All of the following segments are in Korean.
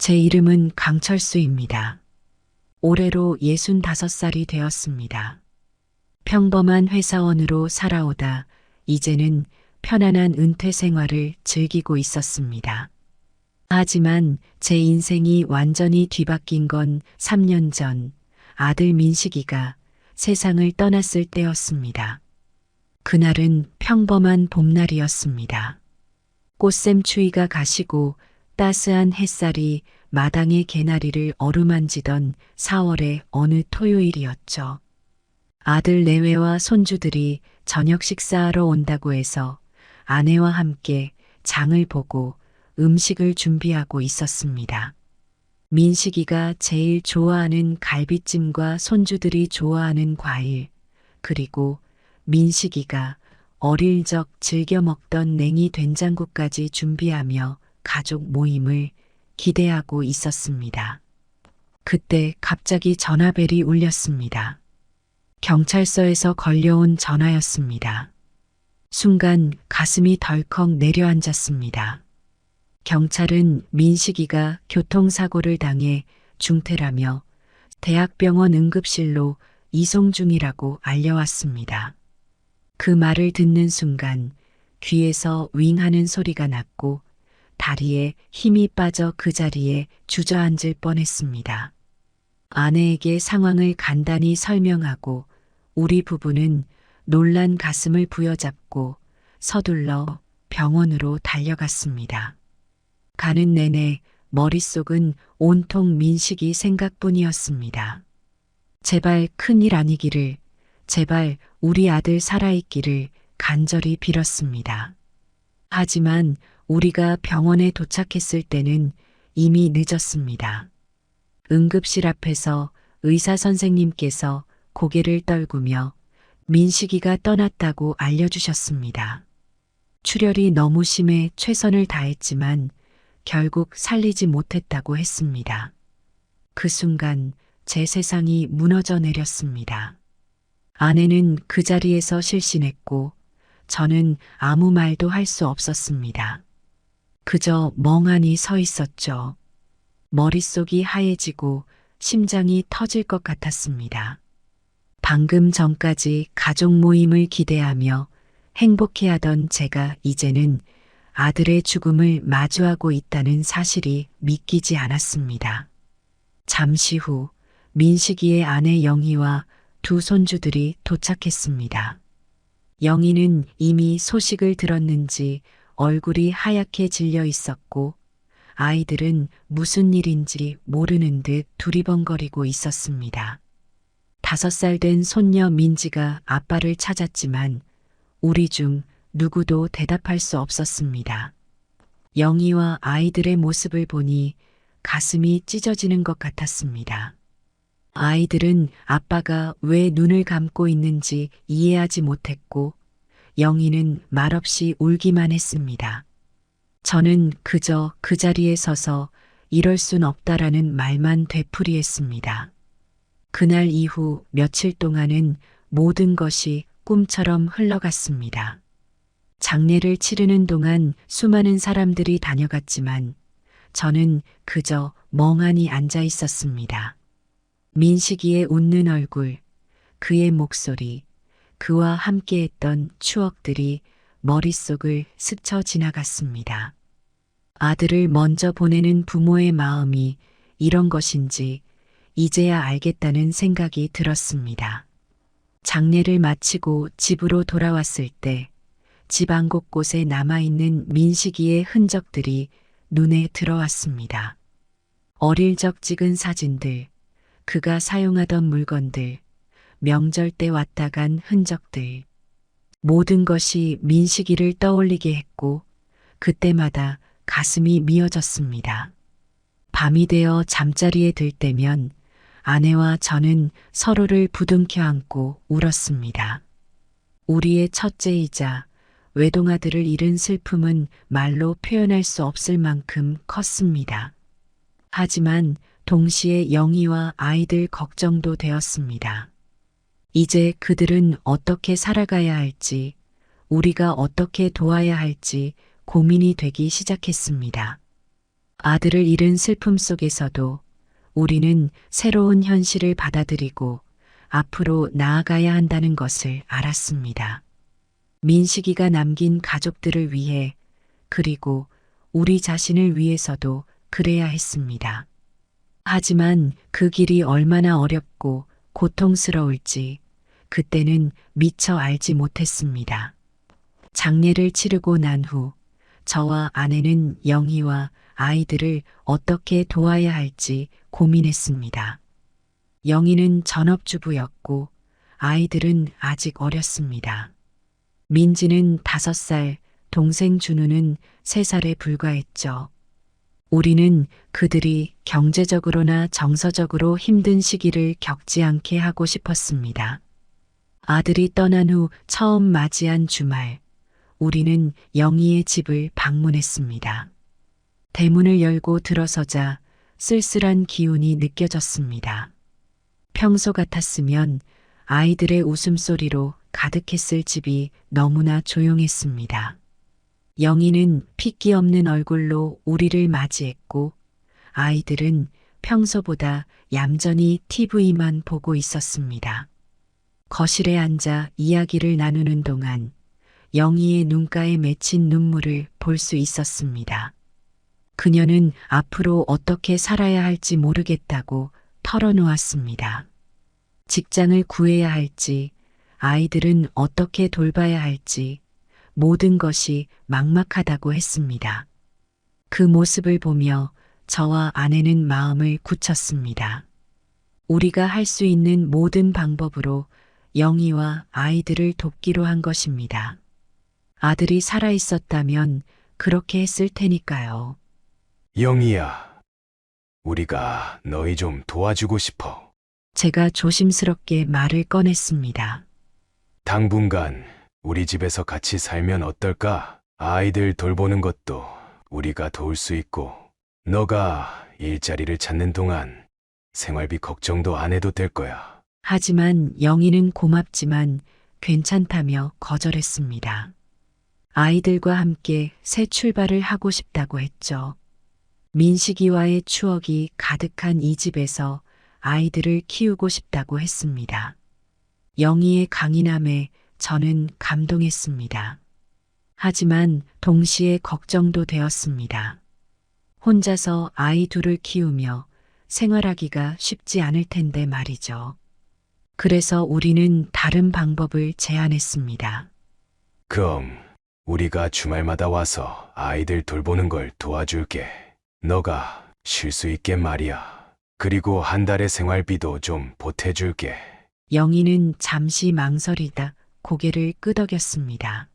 제 이름은 강철수입니다. 올해로 65살이 되었습니다. 평범한 회사원으로 살아오다 이제는 편안한 은퇴 생활을 즐기고 있었습니다. 하지만 제 인생이 완전히 뒤바뀐 건 3년 전 아들 민식이가 세상을 떠났을 때였습니다. 그날은 평범한 봄날이었습니다. 꽃샘 추위가 가시고 따스한 햇살이 마당의 개나리를 어루만지던 4월의 어느 토요일이었죠. 아들 내외와 손주들이 저녁 식사하러 온다고 해서 아내와 함께 장을 보고 음식을 준비하고 있었습니다. 민식이가 제일 좋아하는 갈비찜과 손주들이 좋아하는 과일, 그리고 민식이가 어릴 적 즐겨 먹던 냉이 된장국까지 준비하며 가족 모임을 기대하고 있었습니다. 그때 갑자기 전화벨이 울렸습니다. 경찰서에서 걸려온 전화였습니다. 순간 가슴이 덜컥 내려앉았습니다. 경찰은 민식이가 교통사고를 당해 중태라며 대학병원 응급실로 이송 중이라고 알려왔습니다. 그 말을 듣는 순간 귀에서 윙 하는 소리가 났고 다리에 힘이 빠져 그 자리에 주저앉을 뻔했습니다. 아내에게 상황을 간단히 설명하고 우리 부부는 놀란 가슴을 부여잡고 서둘러 병원으로 달려갔습니다. 가는 내내 머릿속은 온통 민식이 생각뿐이었습니다. 제발 큰일 아니기를, 제발 우리 아들 살아있기를 간절히 빌었습니다. 하지만 우리가 병원에 도착했을 때는 이미 늦었습니다. 응급실 앞에서 의사 선생님께서 고개를 떨구며 민식이가 떠났다고 알려주셨습니다. 출혈이 너무 심해 최선을 다했지만 결국 살리지 못했다고 했습니다. 그 순간 제 세상이 무너져 내렸습니다. 아내는 그 자리에서 실신했고 저는 아무 말도 할 수 없었습니다. 그저 멍하니 서 있었죠. 머릿속이 하얘지고 심장이 터질 것 같았습니다. 방금 전까지 가족 모임을 기대하며 행복해하던 제가 이제는 아들의 죽음을 마주하고 있다는 사실이 믿기지 않았습니다. 잠시 후 민식이의 아내 영희와 두 손주들이 도착했습니다. 영희는 이미 소식을 들었는지 얼굴이 하얗게 질려 있었고 아이들은 무슨 일인지 모르는 듯 두리번거리고 있었습니다. 5살 된 손녀 민지가 아빠를 찾았지만 우리 중 누구도 대답할 수 없었습니다. 영희와 아이들의 모습을 보니 가슴이 찢어지는 것 같았습니다. 아이들은 아빠가 왜 눈을 감고 있는지 이해하지 못했고 영희는 말없이 울기만 했습니다. 저는 그저 그 자리에 서서 이럴 순 없다라는 말만 되풀이했습니다. 그날 이후 며칠 동안은 모든 것이 꿈처럼 흘러갔습니다. 장례를 치르는 동안 수많은 사람들이 다녀갔지만 저는 그저 멍하니 앉아 있었습니다. 민식이의 웃는 얼굴, 그의 목소리, 그와 함께했던 추억들이 머릿속을 스쳐 지나갔습니다. 아들을 먼저 보내는 부모의 마음이 이런 것인지 이제야 알겠다는 생각이 들었습니다. 장례를 마치고 집으로 돌아왔을 때 집안 곳곳에 남아있는 민식이의 흔적들이 눈에 들어왔습니다. 어릴 적 찍은 사진들, 그가 사용하던 물건들, 명절 때 왔다 간 흔적들. 모든 것이 민식이를 떠올리게 했고 그때마다 가슴이 미어졌습니다. 밤이 되어 잠자리에 들 때면 아내와 저는 서로를 부둥켜 안고 울었습니다. 우리의 첫째이자 외동아들을 잃은 슬픔은 말로 표현할 수 없을 만큼 컸습니다. 하지만 동시에 영희와 아이들 걱정도 되었습니다. 이제 그들은 어떻게 살아가야 할지, 우리가 어떻게 도와야 할지 고민이 되기 시작했습니다. 아들을 잃은 슬픔 속에서도 우리는 새로운 현실을 받아들이고 앞으로 나아가야 한다는 것을 알았습니다. 민식이가 남긴 가족들을 위해 그리고 우리 자신을 위해서도 그래야 했습니다. 하지만 그 길이 얼마나 어렵고 고통스러울지 그때는 미처 알지 못했습니다. 장례를 치르고 난 후 저와 아내는 영희와 아이들을 어떻게 도와야 할지 고민했습니다. 영희는 전업주부였고 아이들은 아직 어렸습니다. 민지는 5살, 동생 준우는 3살에 불과했죠. 우리는 그들이 경제적으로나 정서적으로 힘든 시기를 겪지 않게 하고 싶었습니다. 아들이 떠난 후 처음 맞이한 주말, 우리는 영희의 집을 방문했습니다. 대문을 열고 들어서자 쓸쓸한 기운이 느껴졌습니다. 평소 같았으면 아이들의 웃음소리로 가득했을 집이 너무나 조용했습니다. 영희는 핏기 없는 얼굴로 우리를 맞이했고 아이들은 평소보다 얌전히 TV만 보고 있었습니다. 거실에 앉아 이야기를 나누는 동안 영희의 눈가에 맺힌 눈물을 볼 수 있었습니다. 그녀는 앞으로 어떻게 살아야 할지 모르겠다고 털어놓았습니다. 직장을 구해야 할지, 아이들은 어떻게 돌봐야 할지, 모든 것이 막막하다고 했습니다. 그 모습을 보며 저와 아내는 마음을 굳혔습니다. 우리가 할 수 있는 모든 방법으로 영희와 아이들을 돕기로 한 것입니다. 아들이 살아있었다면 그렇게 했을 테니까요. 영희야, 우리가 너희 좀 도와주고 싶어. 제가 조심스럽게 말을 꺼냈습니다. 당분간 우리 집에서 같이 살면 어떨까? 아이들 돌보는 것도 우리가 도울 수 있고, 너가 일자리를 찾는 동안 생활비 걱정도 안 해도 될 거야. 하지만 영희는 고맙지만 괜찮다며 거절했습니다. 아이들과 함께 새 출발을 하고 싶다고 했죠. 민식이와의 추억이 가득한 이 집에서 아이들을 키우고 싶다고 했습니다. 영희의 강인함에 저는 감동했습니다. 하지만 동시에 걱정도 되었습니다. 혼자서 아이 둘을 키우며 생활하기가 쉽지 않을 텐데 말이죠. 그래서 우리는 다른 방법을 제안했습니다. 그럼 우리가 주말마다 와서 아이들 돌보는 걸 도와줄게. 너가 쉴 수 있게 말이야. 그리고 한 달의 생활비도 좀 보태줄게. 영희는 잠시 망설이다 고개를 끄덕였습니다.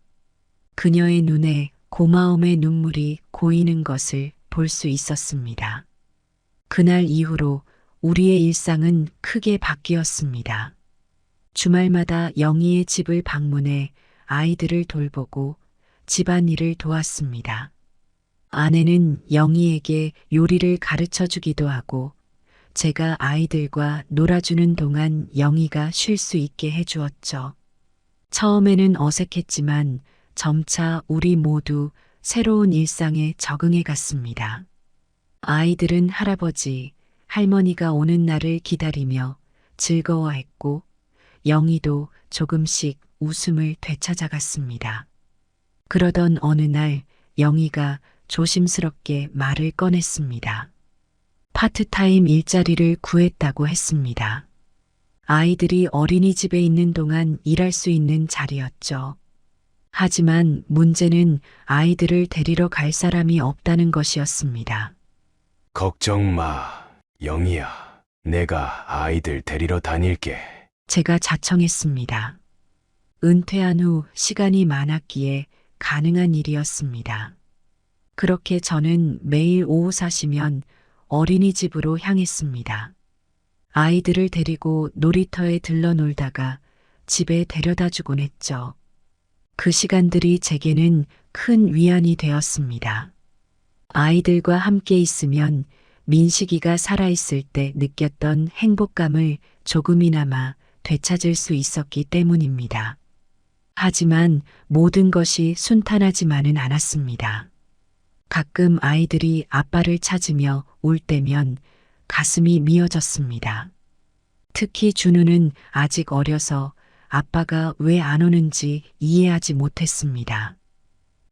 그녀의 눈에 고마움의 눈물이 고이는 것을 볼 수 있었습니다. 그날 이후로 우리의 일상은 크게 바뀌었습니다. 주말마다 영희의 집을 방문해 아이들을 돌보고 집안일을 도왔습니다. 아내는 영희에게 요리를 가르쳐 주기도 하고 제가 아이들과 놀아주는 동안 영희가 쉴 수 있게 해주었죠. 처음에는 어색했지만 점차 우리 모두 새로운 일상에 적응해 갔습니다. 아이들은 할아버지, 할머니가 오는 날을 기다리며 즐거워했고 영희도 조금씩 웃음을 되찾아갔습니다. 그러던 어느 날 영희가 조심스럽게 말을 꺼냈습니다. 파트타임 일자리를 구했다고 했습니다. 아이들이 어린이집에 있는 동안 일할 수 있는 자리였죠. 하지만 문제는 아이들을 데리러 갈 사람이 없다는 것이었습니다. 걱정 마, 영희야. 내가 아이들 데리러 다닐게. 제가 자청했습니다. 은퇴한 후 시간이 많았기에 가능한 일이었습니다. 그렇게 저는 매일 오후 4시면 어린이집으로 향했습니다. 아이들을 데리고 놀이터에 들러 놀다가 집에 데려다 주곤 했죠. 그 시간들이 제게는 큰 위안이 되었습니다. 아이들과 함께 있으면 민식이가 살아있을 때 느꼈던 행복감을 조금이나마 되찾을 수 있었기 때문입니다. 하지만 모든 것이 순탄하지만은 않았습니다. 가끔 아이들이 아빠를 찾으며 울 때면 가슴이 미어졌습니다. 특히 준우는 아직 어려서 아빠가 왜 안 오는지 이해하지 못했습니다.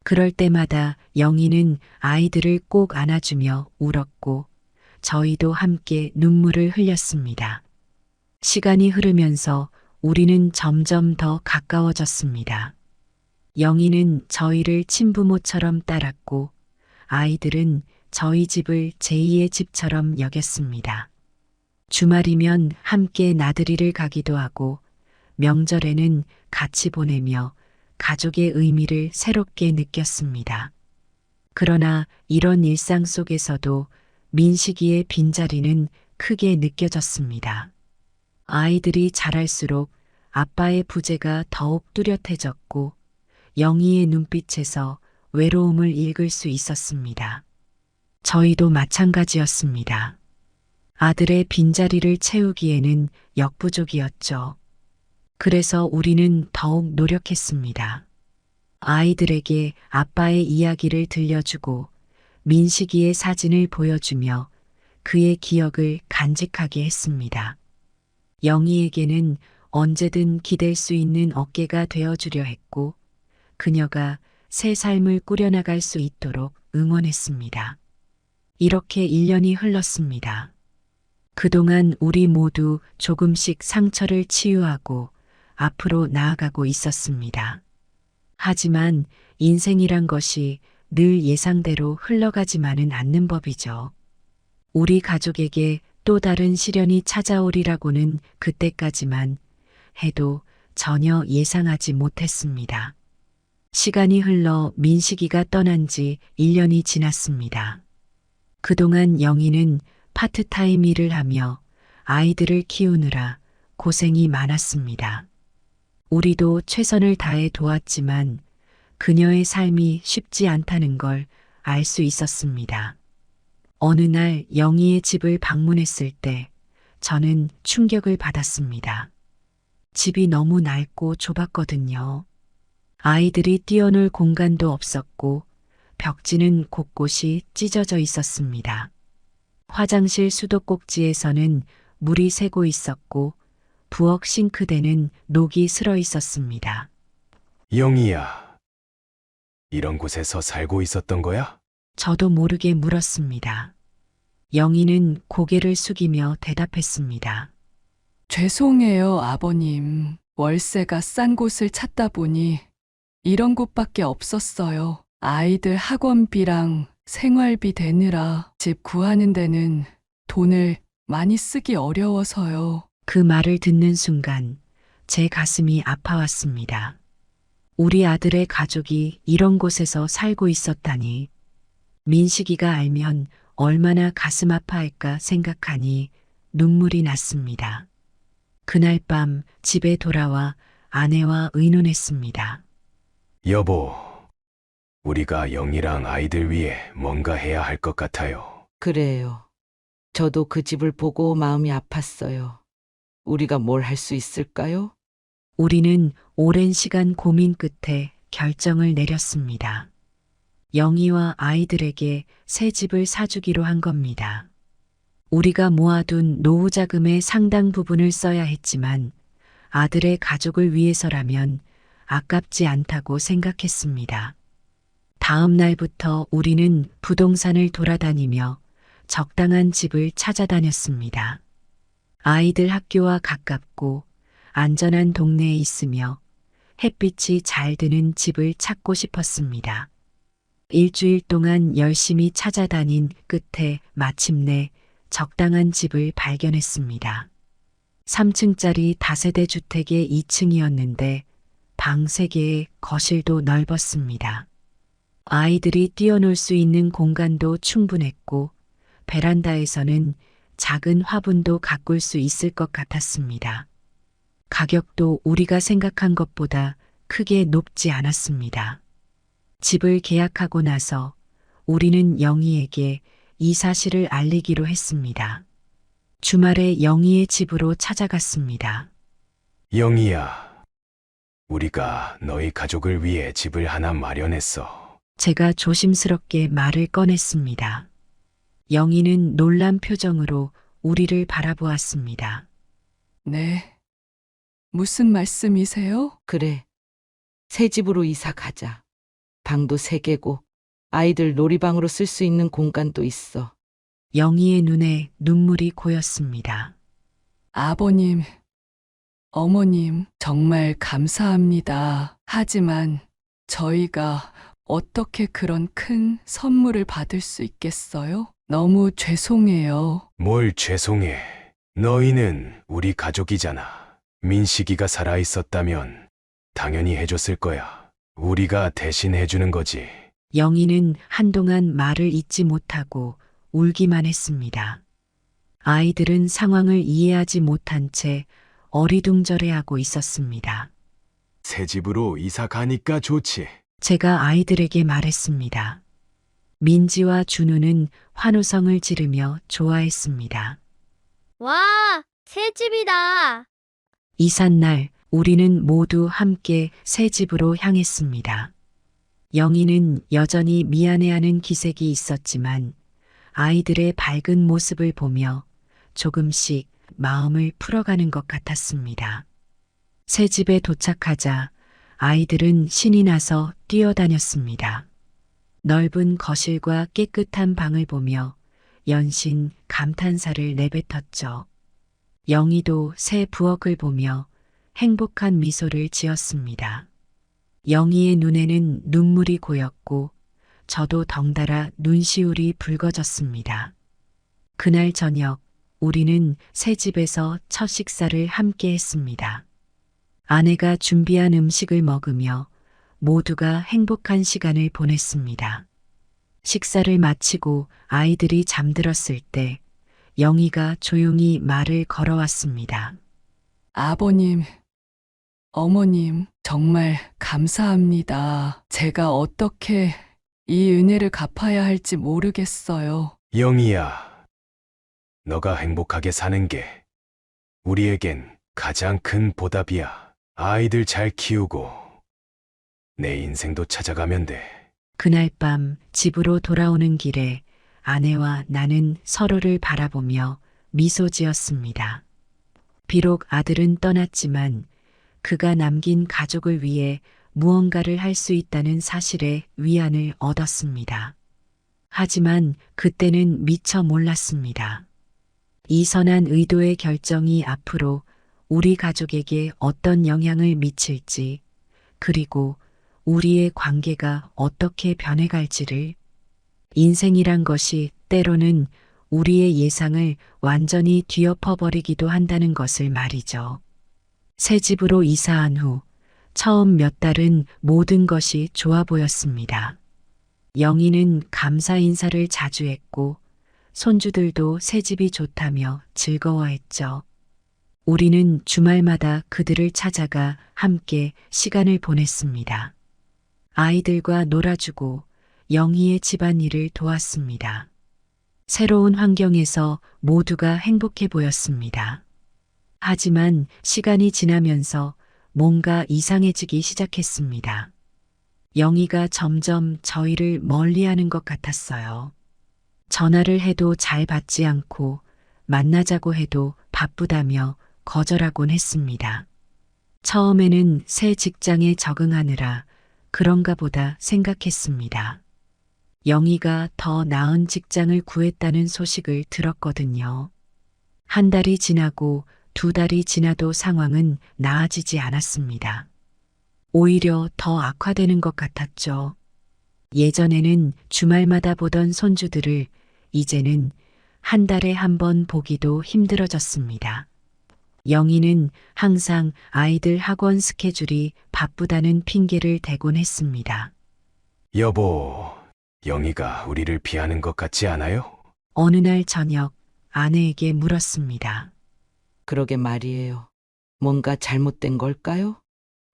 그럴 때마다 영희는 아이들을 꼭 안아주며 울었고 저희도 함께 눈물을 흘렸습니다. 시간이 흐르면서 우리는 점점 더 가까워졌습니다. 영희는 저희를 친부모처럼 따랐고 아이들은 저희 집을 제2의 집처럼 여겼습니다. 주말이면 함께 나들이를 가기도 하고 명절에는 같이 보내며 가족의 의미를 새롭게 느꼈습니다. 그러나 이런 일상 속에서도 민식이의 빈자리는 크게 느껴졌습니다. 아이들이 자랄수록 아빠의 부재가 더욱 뚜렷해졌고 영희의 눈빛에서 외로움을 읽을 수 있었습니다. 저희도 마찬가지였습니다. 아들의 빈자리를 채우기에는 역부족이었죠. 그래서 우리는 더욱 노력했습니다. 아이들에게 아빠의 이야기를 들려주고 민식이의 사진을 보여주며 그의 기억을 간직하게 했습니다. 영희에게는 언제든 기댈 수 있는 어깨가 되어주려 했고 그녀가 새 삶을 꾸려나갈 수 있도록 응원했습니다. 이렇게 1년이 흘렀습니다. 그동안 우리 모두 조금씩 상처를 치유하고 앞으로 나아가고 있었습니다. 하지만 인생이란 것이 늘 예상대로 흘러가지만은 않는 법이죠. 우리 가족에게 또 다른 시련이 찾아오리라고는 그때까지만 해도 전혀 예상하지 못했습니다. 시간이 흘러 민식이가 떠난 지 1년이 지났습니다. 그동안 영희는 파트타임 일을 하며 아이들을 키우느라 고생이 많았습니다. 우리도 최선을 다해 도왔지만 그녀의 삶이 쉽지 않다는 걸 알 수 있었습니다. 어느 날 영희의 집을 방문했을 때 저는 충격을 받았습니다. 집이 너무 낡고 좁았거든요. 아이들이 뛰어놀 공간도 없었고 벽지는 곳곳이 찢어져 있었습니다. 화장실 수도꼭지에서는 물이 새고 있었고 부엌 싱크대는 녹이 슬어 있었습니다. 영희야, 이런 곳에서 살고 있었던 거야? 저도 모르게 물었습니다. 영희는 고개를 숙이며 대답했습니다. 죄송해요, 아버님. 월세가 싼 곳을 찾다 보니 이런 곳밖에 없었어요. 아이들 학원비랑 생활비 대느라 집 구하는 데는 돈을 많이 쓰기 어려워서요. 그 말을 듣는 순간 제 가슴이 아파왔습니다. 우리 아들의 가족이 이런 곳에서 살고 있었다니. 민식이가 알면 얼마나 가슴 아파할까 생각하니 눈물이 났습니다. 그날 밤 집에 돌아와 아내와 의논했습니다. 여보, 우리가 영희랑 아이들 위해 뭔가 해야 할 것 같아요. 그래요. 저도 그 집을 보고 마음이 아팠어요. 우리가 뭘 할 수 있을까요? 우리는 오랜 시간 고민 끝에 결정을 내렸습니다. 영희와 아이들에게 새 집을 사주기로 한 겁니다. 우리가 모아둔 노후 자금의 상당 부분을 써야 했지만 아들의 가족을 위해서라면 아깝지 않다고 생각했습니다. 다음 날부터 우리는 부동산을 돌아다니며 적당한 집을 찾아다녔습니다. 아이들 학교와 가깝고 안전한 동네에 있으며 햇빛이 잘 드는 집을 찾고 싶었습니다. 일주일 동안 열심히 찾아다닌 끝에 마침내 적당한 집을 발견했습니다. 3층짜리 다세대 주택의 2층이었는데 방 3개에 거실도 넓었습니다. 아이들이 뛰어놀 수 있는 공간도 충분했고 베란다에서는 작은 화분도 가꿀 수 있을 것 같았습니다. 가격도 우리가 생각한 것보다 크게 높지 않았습니다. 집을 계약하고 나서 우리는 영희에게 이 사실을 알리기로 했습니다. 주말에 영희의 집으로 찾아갔습니다. 영희야, 우리가 너희 가족을 위해 집을 하나 마련했어. 제가 조심스럽게 말을 꺼냈습니다. 영희는 놀란 표정으로 우리를 바라보았습니다. 네. 무슨 말씀이세요? 그래. 새 집으로 이사 가자. 방도 3개고 아이들 놀이방으로 쓸 수 있는 공간도 있어. 영희의 눈에 눈물이 고였습니다. 아버님, 어머님, 정말 감사합니다. 하지만 저희가 어떻게 그런 큰 선물을 받을 수 있겠어요? 너무 죄송해요. 뭘 죄송해. 너희는 우리 가족이잖아. 민식이가 살아있었다면 당연히 해줬을 거야. 우리가 대신 해주는 거지. 영희는 한동안 말을 잇지 못하고 울기만 했습니다. 아이들은 상황을 이해하지 못한 채 어리둥절해하고 있었습니다. 새 집으로 이사 가니까 좋지. 제가 아이들에게 말했습니다. 민지와 준우는 환호성을 지르며 좋아했습니다. 와, 새 집이다. 이삿날 우리는 모두 함께 새 집으로 향했습니다. 영희는 여전히 미안해하는 기색이 있었지만 아이들의 밝은 모습을 보며 조금씩 마음을 풀어가는 것 같았습니다. 새 집에 도착하자 아이들은 신이 나서 뛰어다녔습니다. 넓은 거실과 깨끗한 방을 보며 연신 감탄사를 내뱉었죠. 영희도 새 부엌을 보며 행복한 미소를 지었습니다. 영희의 눈에는 눈물이 고였고 저도 덩달아 눈시울이 붉어졌습니다. 그날 저녁 우리는 새 집에서 첫 식사를 함께 했습니다. 아내가 준비한 음식을 먹으며 모두가 행복한 시간을 보냈습니다. 식사를 마치고 아이들이 잠들었을 때 영희가 조용히 말을 걸어왔습니다. 아버님, 어머님, 정말 감사합니다. 제가 어떻게 이 은혜를 갚아야 할지 모르겠어요. 영희야, 너가 행복하게 사는 게 우리에겐 가장 큰 보답이야. 아이들 잘 키우고 내 인생도 찾아가면 돼. 그날 밤 집으로 돌아오는 길에 아내와 나는 서로를 바라보며 미소 지었습니다. 비록 아들은 떠났지만 그가 남긴 가족을 위해 무언가를 할 수 있다는 사실에 위안을 얻었습니다. 하지만 그때는 미처 몰랐습니다. 이 선한 의도의 결정이 앞으로 우리 가족에게 어떤 영향을 미칠지, 그리고 우리의 관계가 어떻게 변해갈지를. 인생이란 것이 때로는 우리의 예상을 완전히 뒤엎어버리기도 한다는 것을 말이죠. 새 집으로 이사한 후 처음 몇 달은 모든 것이 좋아 보였습니다. 영희는 감사 인사를 자주 했고 손주들도 새 집이 좋다며 즐거워했죠. 우리는 주말마다 그들을 찾아가 함께 시간을 보냈습니다. 아이들과 놀아주고 영희의 집안일을 도왔습니다. 새로운 환경에서 모두가 행복해 보였습니다. 하지만 시간이 지나면서 뭔가 이상해지기 시작했습니다. 영희가 점점 저희를 멀리하는 것 같았어요. 전화를 해도 잘 받지 않고 만나자고 해도 바쁘다며 거절하곤 했습니다. 처음에는 새 직장에 적응하느라 그런가 보다 생각했습니다. 영희가 더 나은 직장을 구했다는 소식을 들었거든요. 한 달이 지나고 2달이 지나도 상황은 나아지지 않았습니다. 오히려 더 악화되는 것 같았죠. 예전에는 주말마다 보던 손주들을 이제는 한 달에 한 번 보기도 힘들어졌습니다. 영희는 항상 아이들 학원 스케줄이 바쁘다는 핑계를 대곤 했습니다. 여보, 영희가 우리를 피하는 것 같지 않아요? 어느 날 저녁 아내에게 물었습니다. 그러게 말이에요. 뭔가 잘못된 걸까요?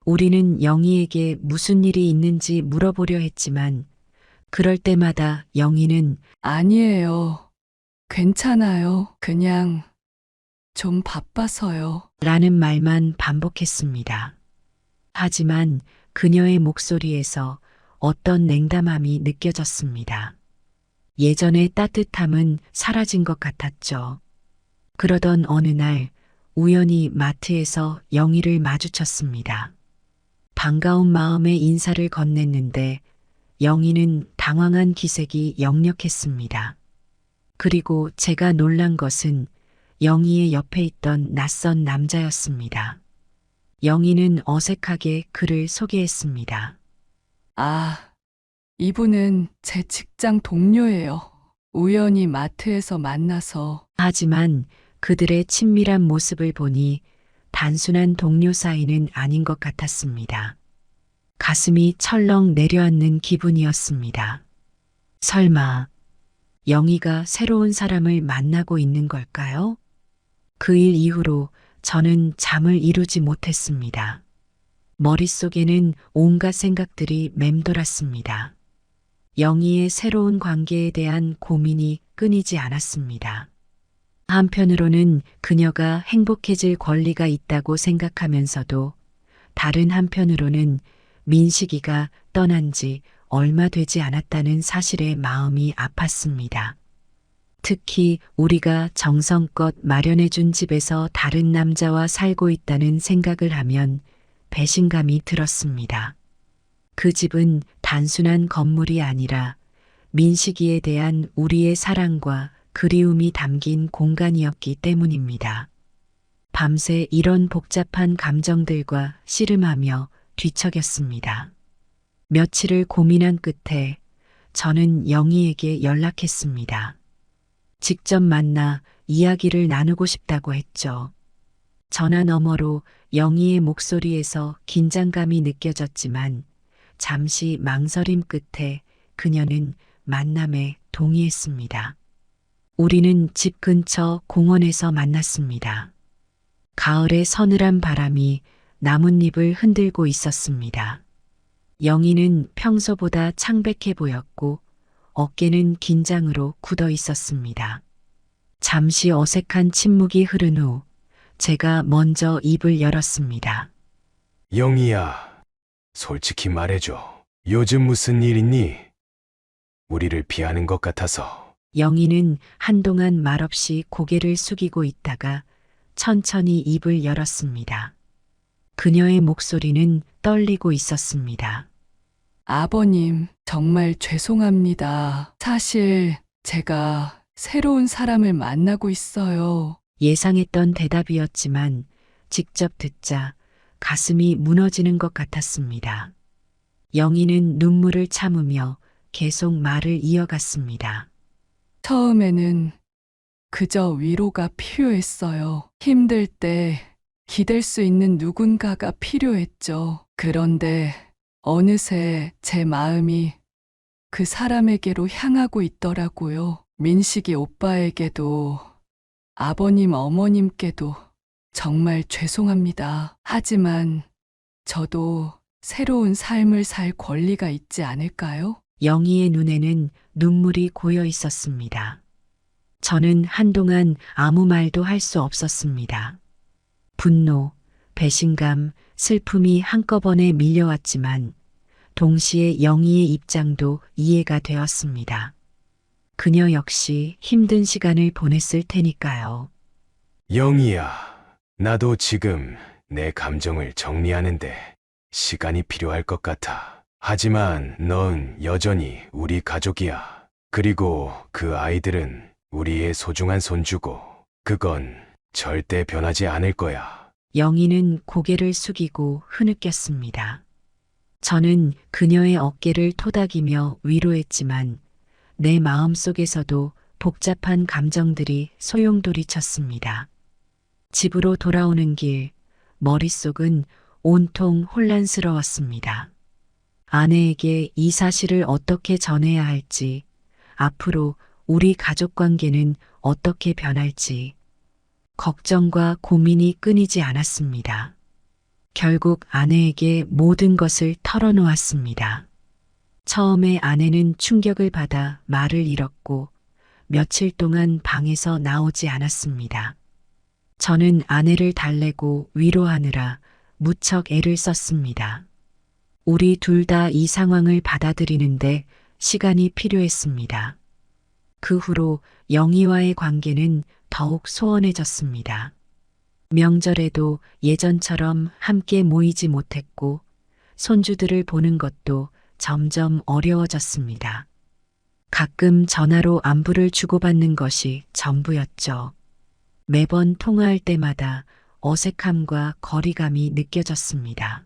우리는 영희에게 무슨 일이 있는지 물어보려 했지만 그럴 때마다 영희는 아니에요. 괜찮아요. 그냥 좀 바빠서요. 라는 말만 반복했습니다. 하지만 그녀의 목소리에서 어떤 냉담함이 느껴졌습니다. 예전의 따뜻함은 사라진 것 같았죠. 그러던 어느 날 우연히 마트에서 영희를 마주쳤습니다. 반가운 마음에 인사를 건넸는데 영희는 당황한 기색이 역력했습니다. 그리고 제가 놀란 것은 영희의 옆에 있던 낯선 남자였습니다. 영희는 어색하게 그를 소개했습니다. 아, 이분은 제 직장 동료예요. 우연히 마트에서 만나서. 하지만 그들의 친밀한 모습을 보니 단순한 동료 사이는 아닌 것 같았습니다. 가슴이 철렁 내려앉는 기분이었습니다. 설마 영희가 새로운 사람을 만나고 있는 걸까요? 그 일 이후로 저는 잠을 이루지 못했습니다. 머릿속에는 온갖 생각들이 맴돌았습니다. 영희의 새로운 관계에 대한 고민이 끊이지 않았습니다. 한편으로는 그녀가 행복해질 권리가 있다고 생각하면서도 다른 한편으로는 민식이가 떠난 지 얼마 되지 않았다는 사실에 마음이 아팠습니다. 특히 우리가 정성껏 마련해준 집에서 다른 남자와 살고 있다는 생각을 하면 배신감이 들었습니다. 그 집은 단순한 건물이 아니라 민식이에 대한 우리의 사랑과 그리움이 담긴 공간이었기 때문입니다. 밤새 이런 복잡한 감정들과 씨름하며 뒤척였습니다. 며칠을 고민한 끝에 저는 영희에게 연락했습니다. 직접 만나 이야기를 나누고 싶다고 했죠. 전화 너머로 영희의 목소리에서 긴장감이 느껴졌지만 잠시 망설임 끝에 그녀는 만남에 동의했습니다. 우리는 집 근처 공원에서 만났습니다. 가을의 서늘한 바람이 나뭇잎을 흔들고 있었습니다. 영희는 평소보다 창백해 보였고 어깨는 긴장으로 굳어 있었습니다. 잠시 어색한 침묵이 흐른 후 제가 먼저 입을 열었습니다. 영희야, 솔직히 말해줘. 요즘 무슨 일 있니? 우리를 피하는 것 같아서. 영희는 한동안 말없이 고개를 숙이고 있다가 천천히 입을 열었습니다. 그녀의 목소리는 떨리고 있었습니다. 아버님, 정말 죄송합니다. 사실 제가 새로운 사람을 만나고 있어요. 예상했던 대답이었지만 직접 듣자 가슴이 무너지는 것 같았습니다. 영희는 눈물을 참으며 계속 말을 이어갔습니다. 처음에는 그저 위로가 필요했어요. 힘들 때 기댈 수 있는 누군가가 필요했죠. 그런데 어느새 제 마음이 그 사람에게로 향하고 있더라고요. 민식이 오빠에게도 아버님, 어머님께도 정말 죄송합니다. 하지만 저도 새로운 삶을 살 권리가 있지 않을까요? 영희의 눈에는 눈물이 고여 있었습니다. 저는 한동안 아무 말도 할 수 없었습니다. 분노, 배신감, 슬픔이 한꺼번에 밀려왔지만 동시에 영희의 입장도 이해가 되었습니다. 그녀 역시 힘든 시간을 보냈을 테니까요. 영희야, 나도 지금 내 감정을 정리하는데 시간이 필요할 것 같아. 하지만 넌 여전히 우리 가족이야. 그리고 그 아이들은 우리의 소중한 손주고 그건 절대 변하지 않을 거야. 영희는 고개를 숙이고 흐느꼈습니다. 저는 그녀의 어깨를 토닥이며 위로했지만 내 마음속에서도 복잡한 감정들이 소용돌이쳤습니다. 집으로 돌아오는 길, 머릿속은 온통 혼란스러웠습니다. 아내에게 이 사실을 어떻게 전해야 할지, 앞으로 우리 가족 관계는 어떻게 변할지, 걱정과 고민이 끊이지 않았습니다. 결국 아내에게 모든 것을 털어놓았습니다. 처음에 아내는 충격을 받아 말을 잃었고 며칠 동안 방에서 나오지 않았습니다. 저는 아내를 달래고 위로하느라 무척 애를 썼습니다. 우리 둘 다 이 상황을 받아들이는데 시간이 필요했습니다. 그 후로 영희와의 관계는 더욱 소원해졌습니다. 명절에도 예전처럼 함께 모이지 못했고 손주들을 보는 것도 점점 어려워졌습니다. 가끔 전화로 안부를 주고받는 것이 전부였죠. 매번 통화할 때마다 어색함과 거리감이 느껴졌습니다.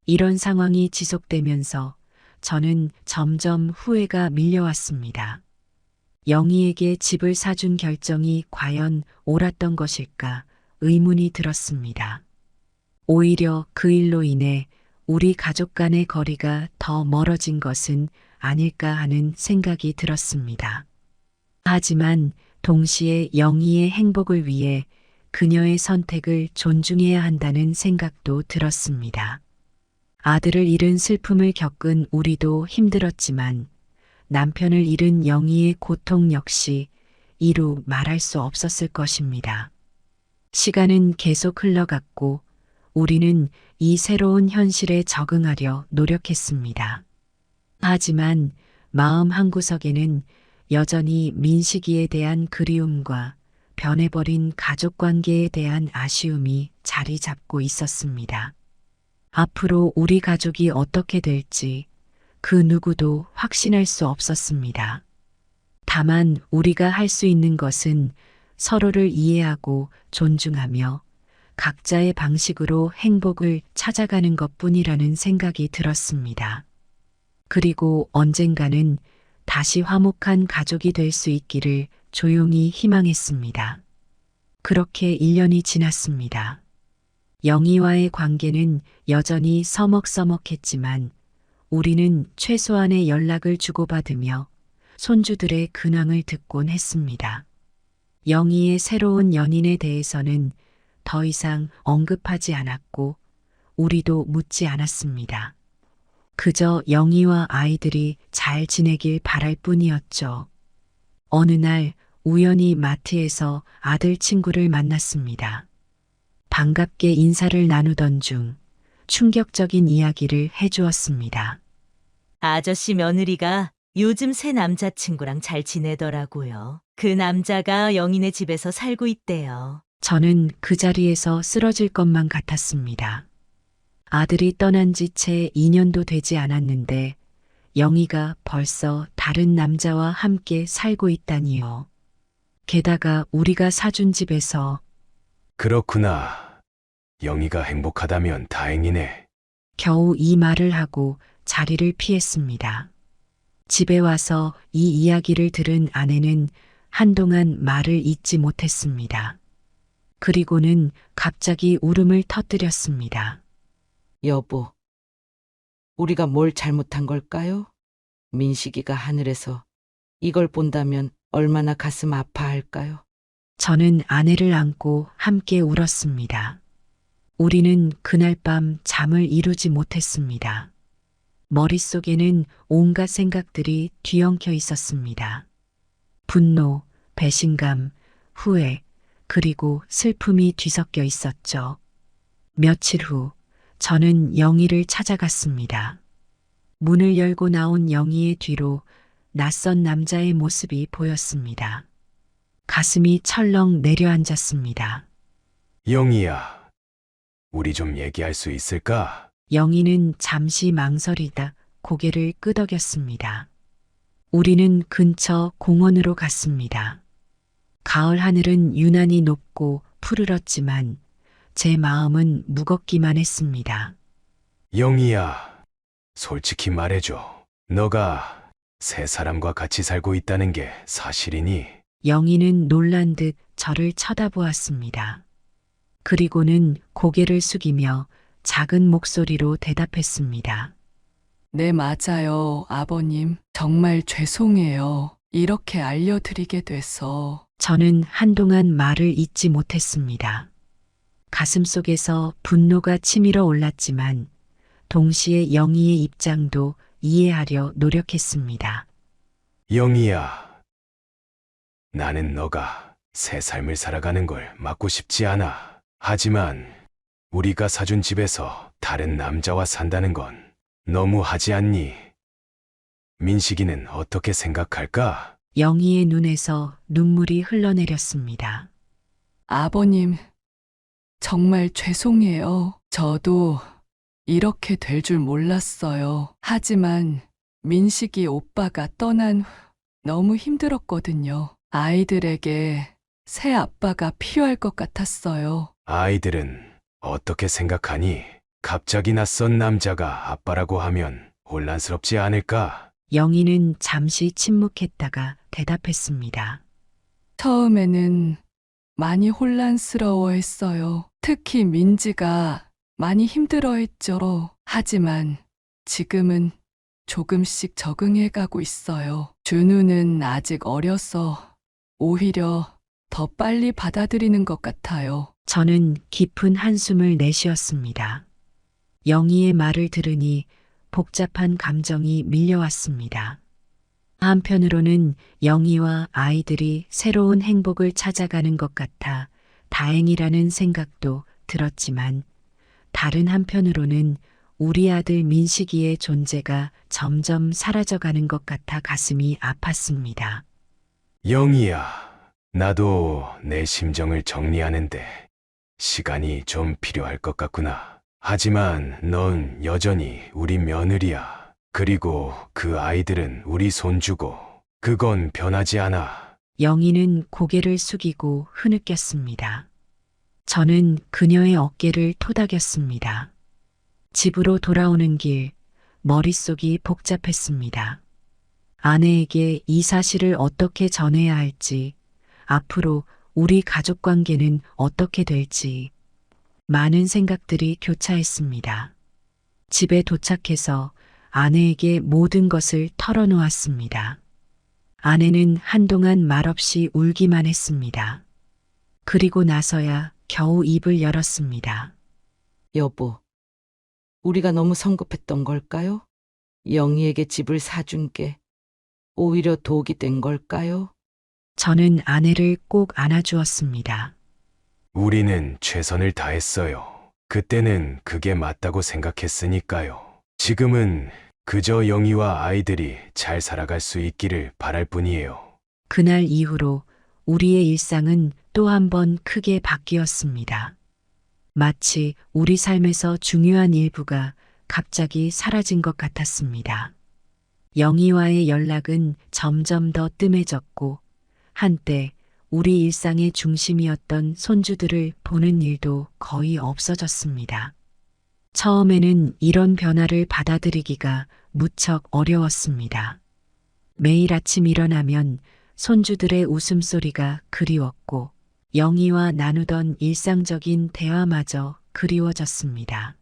이런 상황이 지속되면서 저는 점점 후회가 밀려왔습니다. 영희에게 집을 사준 결정이 과연 옳았던 것일까 의문이 들었습니다. 오히려 그 일로 인해 우리 가족 간의 거리가 더 멀어진 것은 아닐까 하는 생각이 들었습니다. 하지만 동시에 영희의 행복을 위해 그녀의 선택을 존중해야 한다는 생각도 들었습니다. 아들을 잃은 슬픔을 겪은 우리도 힘들었지만 남편을 잃은 영희의 고통 역시 이루 말할 수 없었을 것입니다. 시간은 계속 흘러갔고 우리는 이 새로운 현실에 적응하려 노력했습니다. 하지만 마음 한구석에는 여전히 민식이에 대한 그리움과 변해버린 가족관계에 대한 아쉬움이 자리 잡고 있었습니다. 앞으로 우리 가족이 어떻게 될지 그 누구도 확신할 수 없었습니다. 다만 우리가 할 수 있는 것은 서로를 이해하고 존중하며 각자의 방식으로 행복을 찾아가는 것뿐이라는 생각이 들었습니다. 그리고 언젠가는 다시 화목한 가족이 될 수 있기를 조용히 희망했습니다. 그렇게 1년이 지났습니다. 영희와의 관계는 여전히 서먹서먹했지만 우리는 최소한의 연락을 주고받으며 손주들의 근황을 듣곤 했습니다. 영희의 새로운 연인에 대해서는 더 이상 언급하지 않았고 우리도 묻지 않았습니다. 그저 영희와 아이들이 잘 지내길 바랄 뿐이었죠. 어느 날 우연히 마트에서 아들 친구를 만났습니다. 반갑게 인사를 나누던 중 충격적인 이야기를 해주었습니다. 아저씨 며느리가 요즘 새 남자친구랑 잘 지내더라고요. 그 남자가 영희네 집에서 살고 있대요. 저는 그 자리에서 쓰러질 것만 같았습니다. 아들이 떠난 지 채 2년도 되지 않았는데 영희가 벌써 다른 남자와 함께 살고 있다니요. 게다가 우리가 사준 집에서 그렇구나. 영희가 행복하다면 다행이네. 겨우 이 말을 하고 자리를 피했습니다. 집에 와서 이 이야기를 들은 아내는 한동안 말을 잇지 못했습니다. 그리고는 갑자기 울음을 터뜨렸습니다. 여보, 우리가 뭘 잘못한 걸까요? 민식이가 하늘에서 이걸 본다면 얼마나 가슴 아파할까요? 저는 아내를 안고 함께 울었습니다. 우리는 그날 밤 잠을 이루지 못했습니다. 머릿속에는 온갖 생각들이 뒤엉켜 있었습니다. 분노, 배신감, 후회, 그리고 슬픔이 뒤섞여 있었죠. 며칠 후 저는 영희를 찾아갔습니다. 문을 열고 나온 영희의 뒤로 낯선 남자의 모습이 보였습니다. 가슴이 철렁 내려앉았습니다. 영희야, 우리 좀 얘기할 수 있을까? 영희는 잠시 망설이다 고개를 끄덕였습니다. 우리는 근처 공원으로 갔습니다. 가을 하늘은 유난히 높고 푸르렀지만 제 마음은 무겁기만 했습니다. 영희야, 솔직히 말해줘. 너가 새 사람과 같이 살고 있다는 게 사실이니? 영희는 놀란 듯 저를 쳐다보았습니다. 그리고는 고개를 숙이며 작은 목소리로 대답했습니다. 네, 맞아요, 아버님. 정말 죄송해요. 이렇게 알려드리게 돼서. 저는 한동안 말을 잇지 못했습니다. 가슴속에서 분노가 치밀어 올랐지만 동시에 영희의 입장도 이해하려 노력했습니다. 영희야, 나는 너가 새 삶을 살아가는 걸 막고 싶지 않아. 하지만 우리가 사준 집에서 다른 남자와 산다는 건 너무 하지 않니? 민식이는 어떻게 생각할까? 영희의 눈에서 눈물이 흘러내렸습니다. 아버님, 정말 죄송해요. 저도 이렇게 될 줄 몰랐어요. 하지만 민식이 오빠가 떠난 후 너무 힘들었거든요. 아이들에게 새 아빠가 필요할 것 같았어요. 아이들은 어떻게 생각하니? 갑자기 낯선 남자가 아빠라고 하면 혼란스럽지 않을까? 영희는 잠시 침묵했다가 대답했습니다. 처음에는 많이 혼란스러워했어요. 특히 민지가 많이 힘들어했죠. 하지만 지금은 조금씩 적응해가고 있어요. 준우는 아직 어려서 오히려 더 빨리 받아들이는 것 같아요. 저는 깊은 한숨을 내쉬었습니다. 영희의 말을 들으니 복잡한 감정이 밀려왔습니다. 한편으로는 영희와 아이들이 새로운 행복을 찾아가는 것 같아 다행이라는 생각도 들었지만 다른 한편으로는 우리 아들 민식이의 존재가 점점 사라져가는 것 같아 가슴이 아팠습니다. 영희야, 나도 내 심정을 정리하는데 시간이 좀 필요할 것 같구나. 하지만 넌 여전히 우리 며느리야. 그리고 그 아이들은 우리 손주고 그건 변하지 않아. 영희는 고개를 숙이고 흐느꼈습니다. 저는 그녀의 어깨를 토닥였습니다. 집으로 돌아오는 길, 머릿속이 복잡했습니다. 아내에게 이 사실을 어떻게 전해야 할지, 앞으로 우리 가족 관계는 어떻게 될지, 많은 생각들이 교차했습니다. 집에 도착해서 아내에게 모든 것을 털어놓았습니다. 아내는 한동안 말없이 울기만 했습니다. 그리고 나서야 겨우 입을 열었습니다. 여보, 우리가 너무 성급했던 걸까요? 영희에게 집을 사준 게 오히려 독이 된 걸까요? 저는 아내를 꼭 안아주었습니다. 우리는 최선을 다했어요. 그때는 그게 맞다고 생각했으니까요. 지금은 그저 영희와 아이들이 잘 살아갈 수 있기를 바랄 뿐이에요. 그날 이후로 우리의 일상은 또 한 번 크게 바뀌었습니다. 마치 우리 삶에서 중요한 일부가 갑자기 사라진 것 같았습니다. 영희와의 연락은 점점 더 뜸해졌고 한때 우리 일상의 중심이었던 손주들을 보는 일도 거의 없어졌습니다. 처음에는 이런 변화를 받아들이기가 무척 어려웠습니다. 매일 아침 일어나면 손주들의 웃음소리가 그리웠고 영희와 나누던 일상적인 대화마저 그리워졌습니다.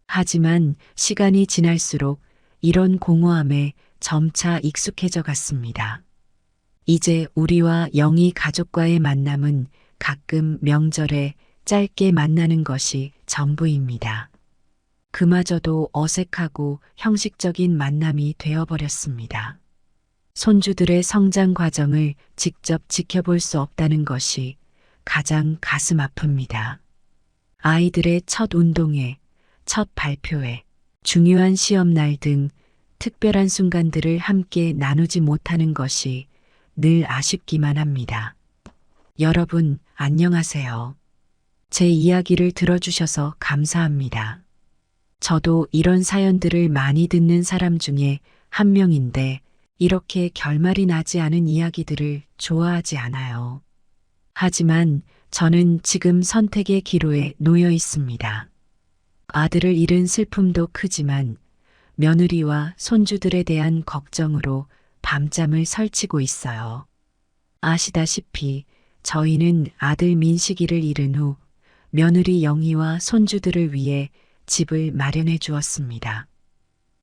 하지만 시간이 지날수록 이런 공허함에 점차 익숙해져 갔습니다. 이제 우리와 영희 가족과의 만남은 가끔 명절에 짧게 만나는 것이 전부입니다. 그마저도 어색하고 형식적인 만남이 되어버렸습니다. 손주들의 성장 과정을 직접 지켜볼 수 없다는 것이 가장 가슴 아픕니다. 아이들의 첫 운동회, 첫 발표회, 중요한 시험날 등 특별한 순간들을 함께 나누지 못하는 것이 늘 아쉽기만 합니다. 여러분, 안녕하세요. 제 이야기를 들어주셔서 감사합니다. 저도 이런 사연들을 많이 듣는 사람 중에 한 명인데 이렇게 결말이 나지 않은 이야기들을 좋아하지 않아요. 하지만 저는 지금 선택의 기로에 놓여 있습니다. 아들을 잃은 슬픔도 크지만 며느리와 손주들에 대한 걱정으로 밤잠을 설치고 있어요. 아시다시피 저희는 아들 민식이를 잃은 후 며느리 영희와 손주들을 위해 집을 마련해 주었습니다.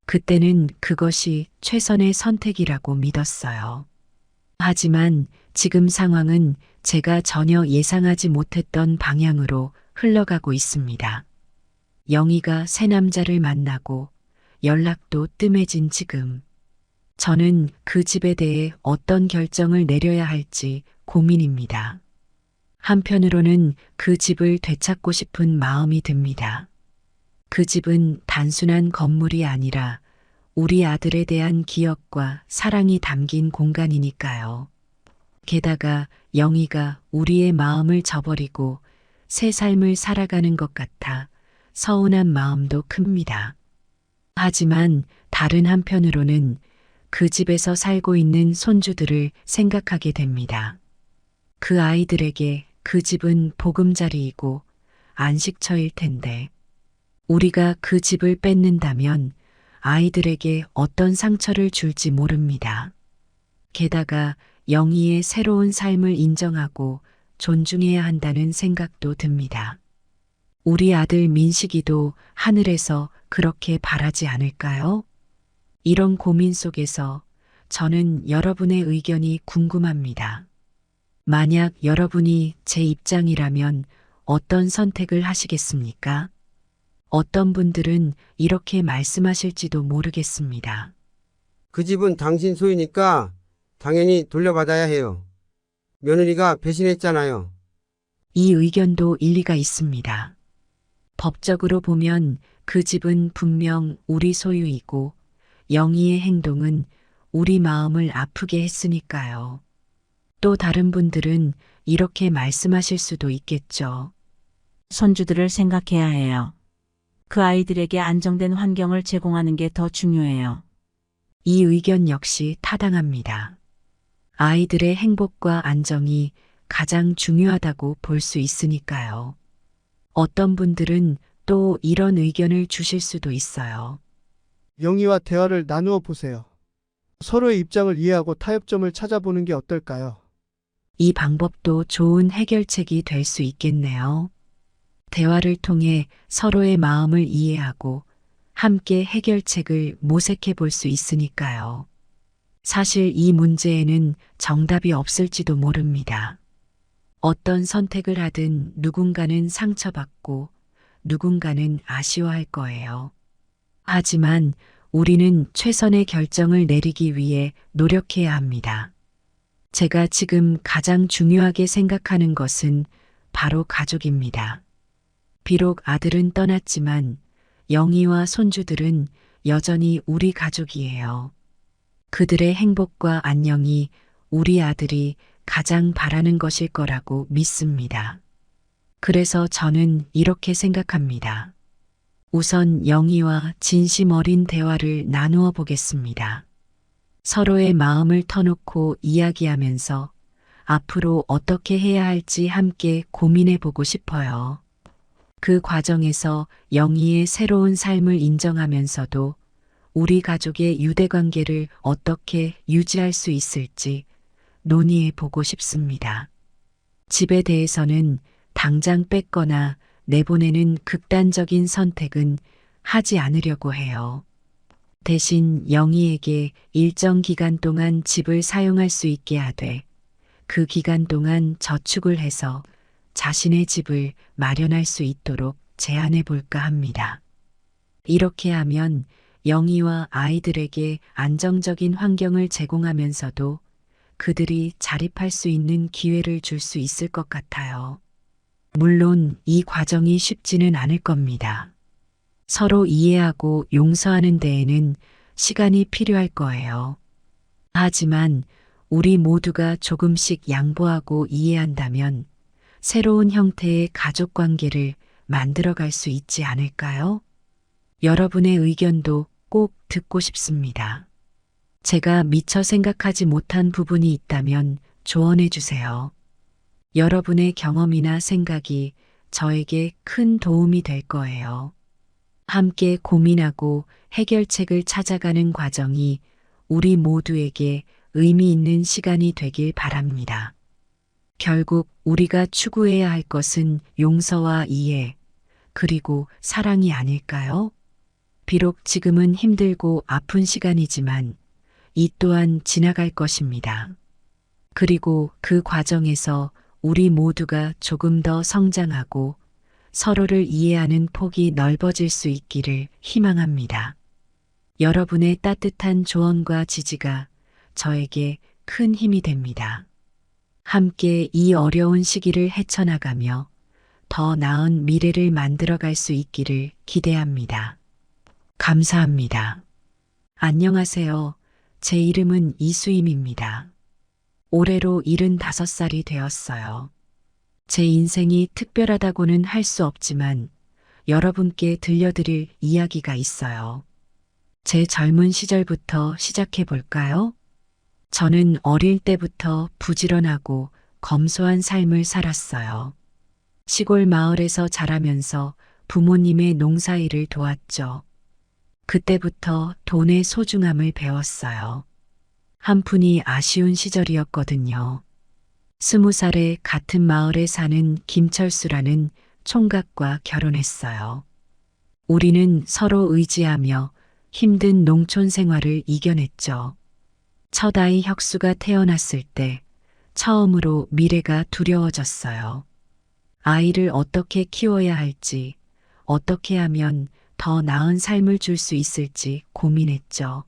그때는 그것이 최선의 선택이라고 믿었어요. 하지만 지금 상황은 제가 전혀 예상하지 못했던 방향으로 흘러가고 있습니다. 영희가 새 남자를 만나고 연락도 뜸해진 지금, 저는 그 집에 대해 어떤 결정을 내려야 할지 고민입니다. 한편으로는 그 집을 되찾고 싶은 마음이 듭니다. 그 집은 단순한 건물이 아니라 우리 아들에 대한 기억과 사랑이 담긴 공간이니까요. 게다가 영희가 우리의 마음을 저버리고 새 삶을 살아가는 것 같아 서운한 마음도 큽니다. 하지만 다른 한편으로는 그 집에서 살고 있는 손주들을 생각하게 됩니다. 그 아이들에게 그 집은 보금자리이고 안식처일 텐데 우리가 그 집을 뺏는다면 아이들에게 어떤 상처를 줄지 모릅니다. 게다가 영희의 새로운 삶을 인정하고 존중해야 한다는 생각도 듭니다. 우리 아들 민식이도 하늘에서 그렇게 바라지 않을까요? 이런 고민 속에서 저는 여러분의 의견이 궁금합니다. 만약 여러분이 제 입장이라면 어떤 선택을 하시겠습니까? 어떤 분들은 이렇게 말씀하실지도 모르겠습니다. 그 집은 당신 소유니까 당연히 돌려받아야 해요. 며느리가 배신했잖아요. 이 의견도 일리가 있습니다. 법적으로 보면 그 집은 분명 우리 소유이고 영희의 행동은 우리 마음을 아프게 했으니까요. 또 다른 분들은 이렇게 말씀하실 수도 있겠죠. 손주들을 생각해야 해요. 그 아이들에게 안정된 환경을 제공하는 게 더 중요해요. 이 의견 역시 타당합니다. 아이들의 행복과 안정이 가장 중요하다고 볼 수 있으니까요. 어떤 분들은 또 이런 의견을 주실 수도 있어요. 영희와 대화를 나누어 보세요. 서로의 입장을 이해하고 타협점을 찾아보는 게 어떨까요? 이 방법도 좋은 해결책이 될 수 있겠네요. 대화를 통해 서로의 마음을 이해하고 함께 해결책을 모색해 볼 수 있으니까요. 사실 이 문제에는 정답이 없을지도 모릅니다. 어떤 선택을 하든 누군가는 상처받고 누군가는 아쉬워할 거예요. 하지만 우리는 최선의 결정을 내리기 위해 노력해야 합니다. 제가 지금 가장 중요하게 생각하는 것은 바로 가족입니다. 비록 아들은 떠났지만 영희와 손주들은 여전히 우리 가족이에요. 그들의 행복과 안녕이 우리 아들이 가장 바라는 것일 거라고 믿습니다. 그래서 저는 이렇게 생각합니다. 우선 영희와 진심 어린 대화를 나누어 보겠습니다. 서로의 마음을 터놓고 이야기하면서 앞으로 어떻게 해야 할지 함께 고민해 보고 싶어요. 그 과정에서 영희의 새로운 삶을 인정하면서도 우리 가족의 유대관계를 어떻게 유지할 수 있을지 논의해 보고 싶습니다. 집에 대해서는 당장 뺏거나 내보내는 극단적인 선택은 하지 않으려고 해요. 대신 영희에게 일정 기간 동안 집을 사용할 수 있게 하되 그 기간 동안 저축을 해서 자신의 집을 마련할 수 있도록 제안해 볼까 합니다. 이렇게 하면 영희와 아이들에게 안정적인 환경을 제공하면서도 그들이 자립할 수 있는 기회를 줄 수 있을 것 같아요. 물론 이 과정이 쉽지는 않을 겁니다. 서로 이해하고 용서하는 데에는 시간이 필요할 거예요. 하지만 우리 모두가 조금씩 양보하고 이해한다면 새로운 형태의 가족 관계를 만들어갈 수 있지 않을까요? 여러분의 의견도 꼭 듣고 싶습니다. 제가 미처 생각하지 못한 부분이 있다면 조언해 주세요. 여러분의 경험이나 생각이 저에게 큰 도움이 될 거예요. 함께 고민하고 해결책을 찾아가는 과정이 우리 모두에게 의미 있는 시간이 되길 바랍니다. 결국 우리가 추구해야 할 것은 용서와 이해, 그리고 사랑이 아닐까요? 비록 지금은 힘들고 아픈 시간이지만 이 또한 지나갈 것입니다. 그리고 그 과정에서 우리 모두가 조금 더 성장하고 서로를 이해하는 폭이 넓어질 수 있기를 희망합니다. 여러분의 따뜻한 조언과 지지가 저에게 큰 힘이 됩니다. 함께 이 어려운 시기를 헤쳐나가며 더 나은 미래를 만들어갈 수 있기를 기대합니다. 감사합니다. 안녕하세요. 제 이름은 이수임입니다. 올해로 75살이 되었어요. 제 인생이 특별하다고는 할 수 없지만 여러분께 들려드릴 이야기가 있어요. 제 젊은 시절부터 시작해 볼까요? 저는 어릴 때부터 부지런하고 검소한 삶을 살았어요. 시골 마을에서 자라면서 부모님의 농사일을 도왔죠. 그때부터 돈의 소중함을 배웠어요. 한 푼이 아쉬운 시절이었거든요. 20살에 같은 마을에 사는 김철수라는 총각과 결혼했어요. 우리는 서로 의지하며 힘든 농촌 생활을 이겨냈죠. 첫 아이 혁수가 태어났을 때 처음으로 미래가 두려워졌어요. 아이를 어떻게 키워야 할지, 어떻게 하면 더 나은 삶을 줄 수 있을지 고민했죠.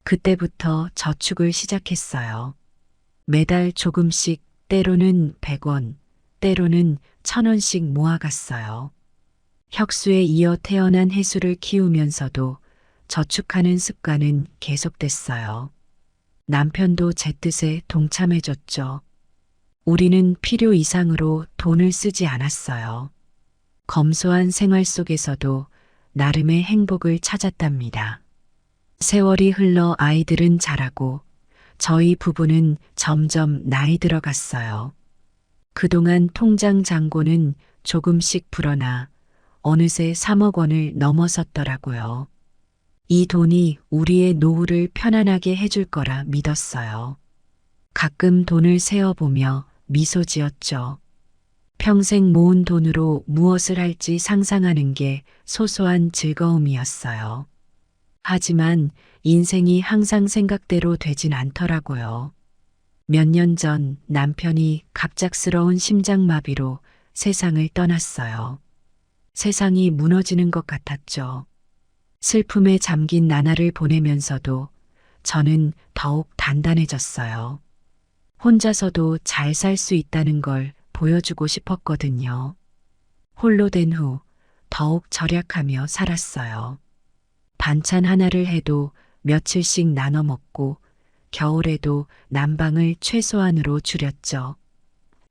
그때부터 저축을 시작했어요. 매달 조금씩, 때로는 100원, 때로는 1000원씩 모아갔어요. 혁수에 이어 태어난 해수를 키우면서도 저축하는 습관은 계속됐어요. 남편도 제 뜻에 동참해줬죠. 우리는 필요 이상으로 돈을 쓰지 않았어요. 검소한 생활 속에서도 나름의 행복을 찾았답니다. 세월이 흘러 아이들은 자라고 저희 부부는 점점 나이 들어갔어요. 그동안 통장 잔고는 조금씩 불어나 어느새 3억 원을 넘어섰더라고요. 이 돈이 우리의 노후를 편안하게 해줄 거라 믿었어요. 가끔 돈을 세어보며 미소 지었죠. 평생 모은 돈으로 무엇을 할지 상상하는 게 소소한 즐거움이었어요. 하지만 인생이 항상 생각대로 되진 않더라고요. 몇 년 전 남편이 갑작스러운 심장마비로 세상을 떠났어요. 세상이 무너지는 것 같았죠. 슬픔에 잠긴 나날을 보내면서도 저는 더욱 단단해졌어요. 혼자서도 잘 살 수 있다는 걸 보여주고 싶었거든요. 홀로 된 후 더욱 절약하며 살았어요. 반찬 하나를 해도 며칠씩 나눠 먹고 겨울에도 난방을 최소한으로 줄였죠.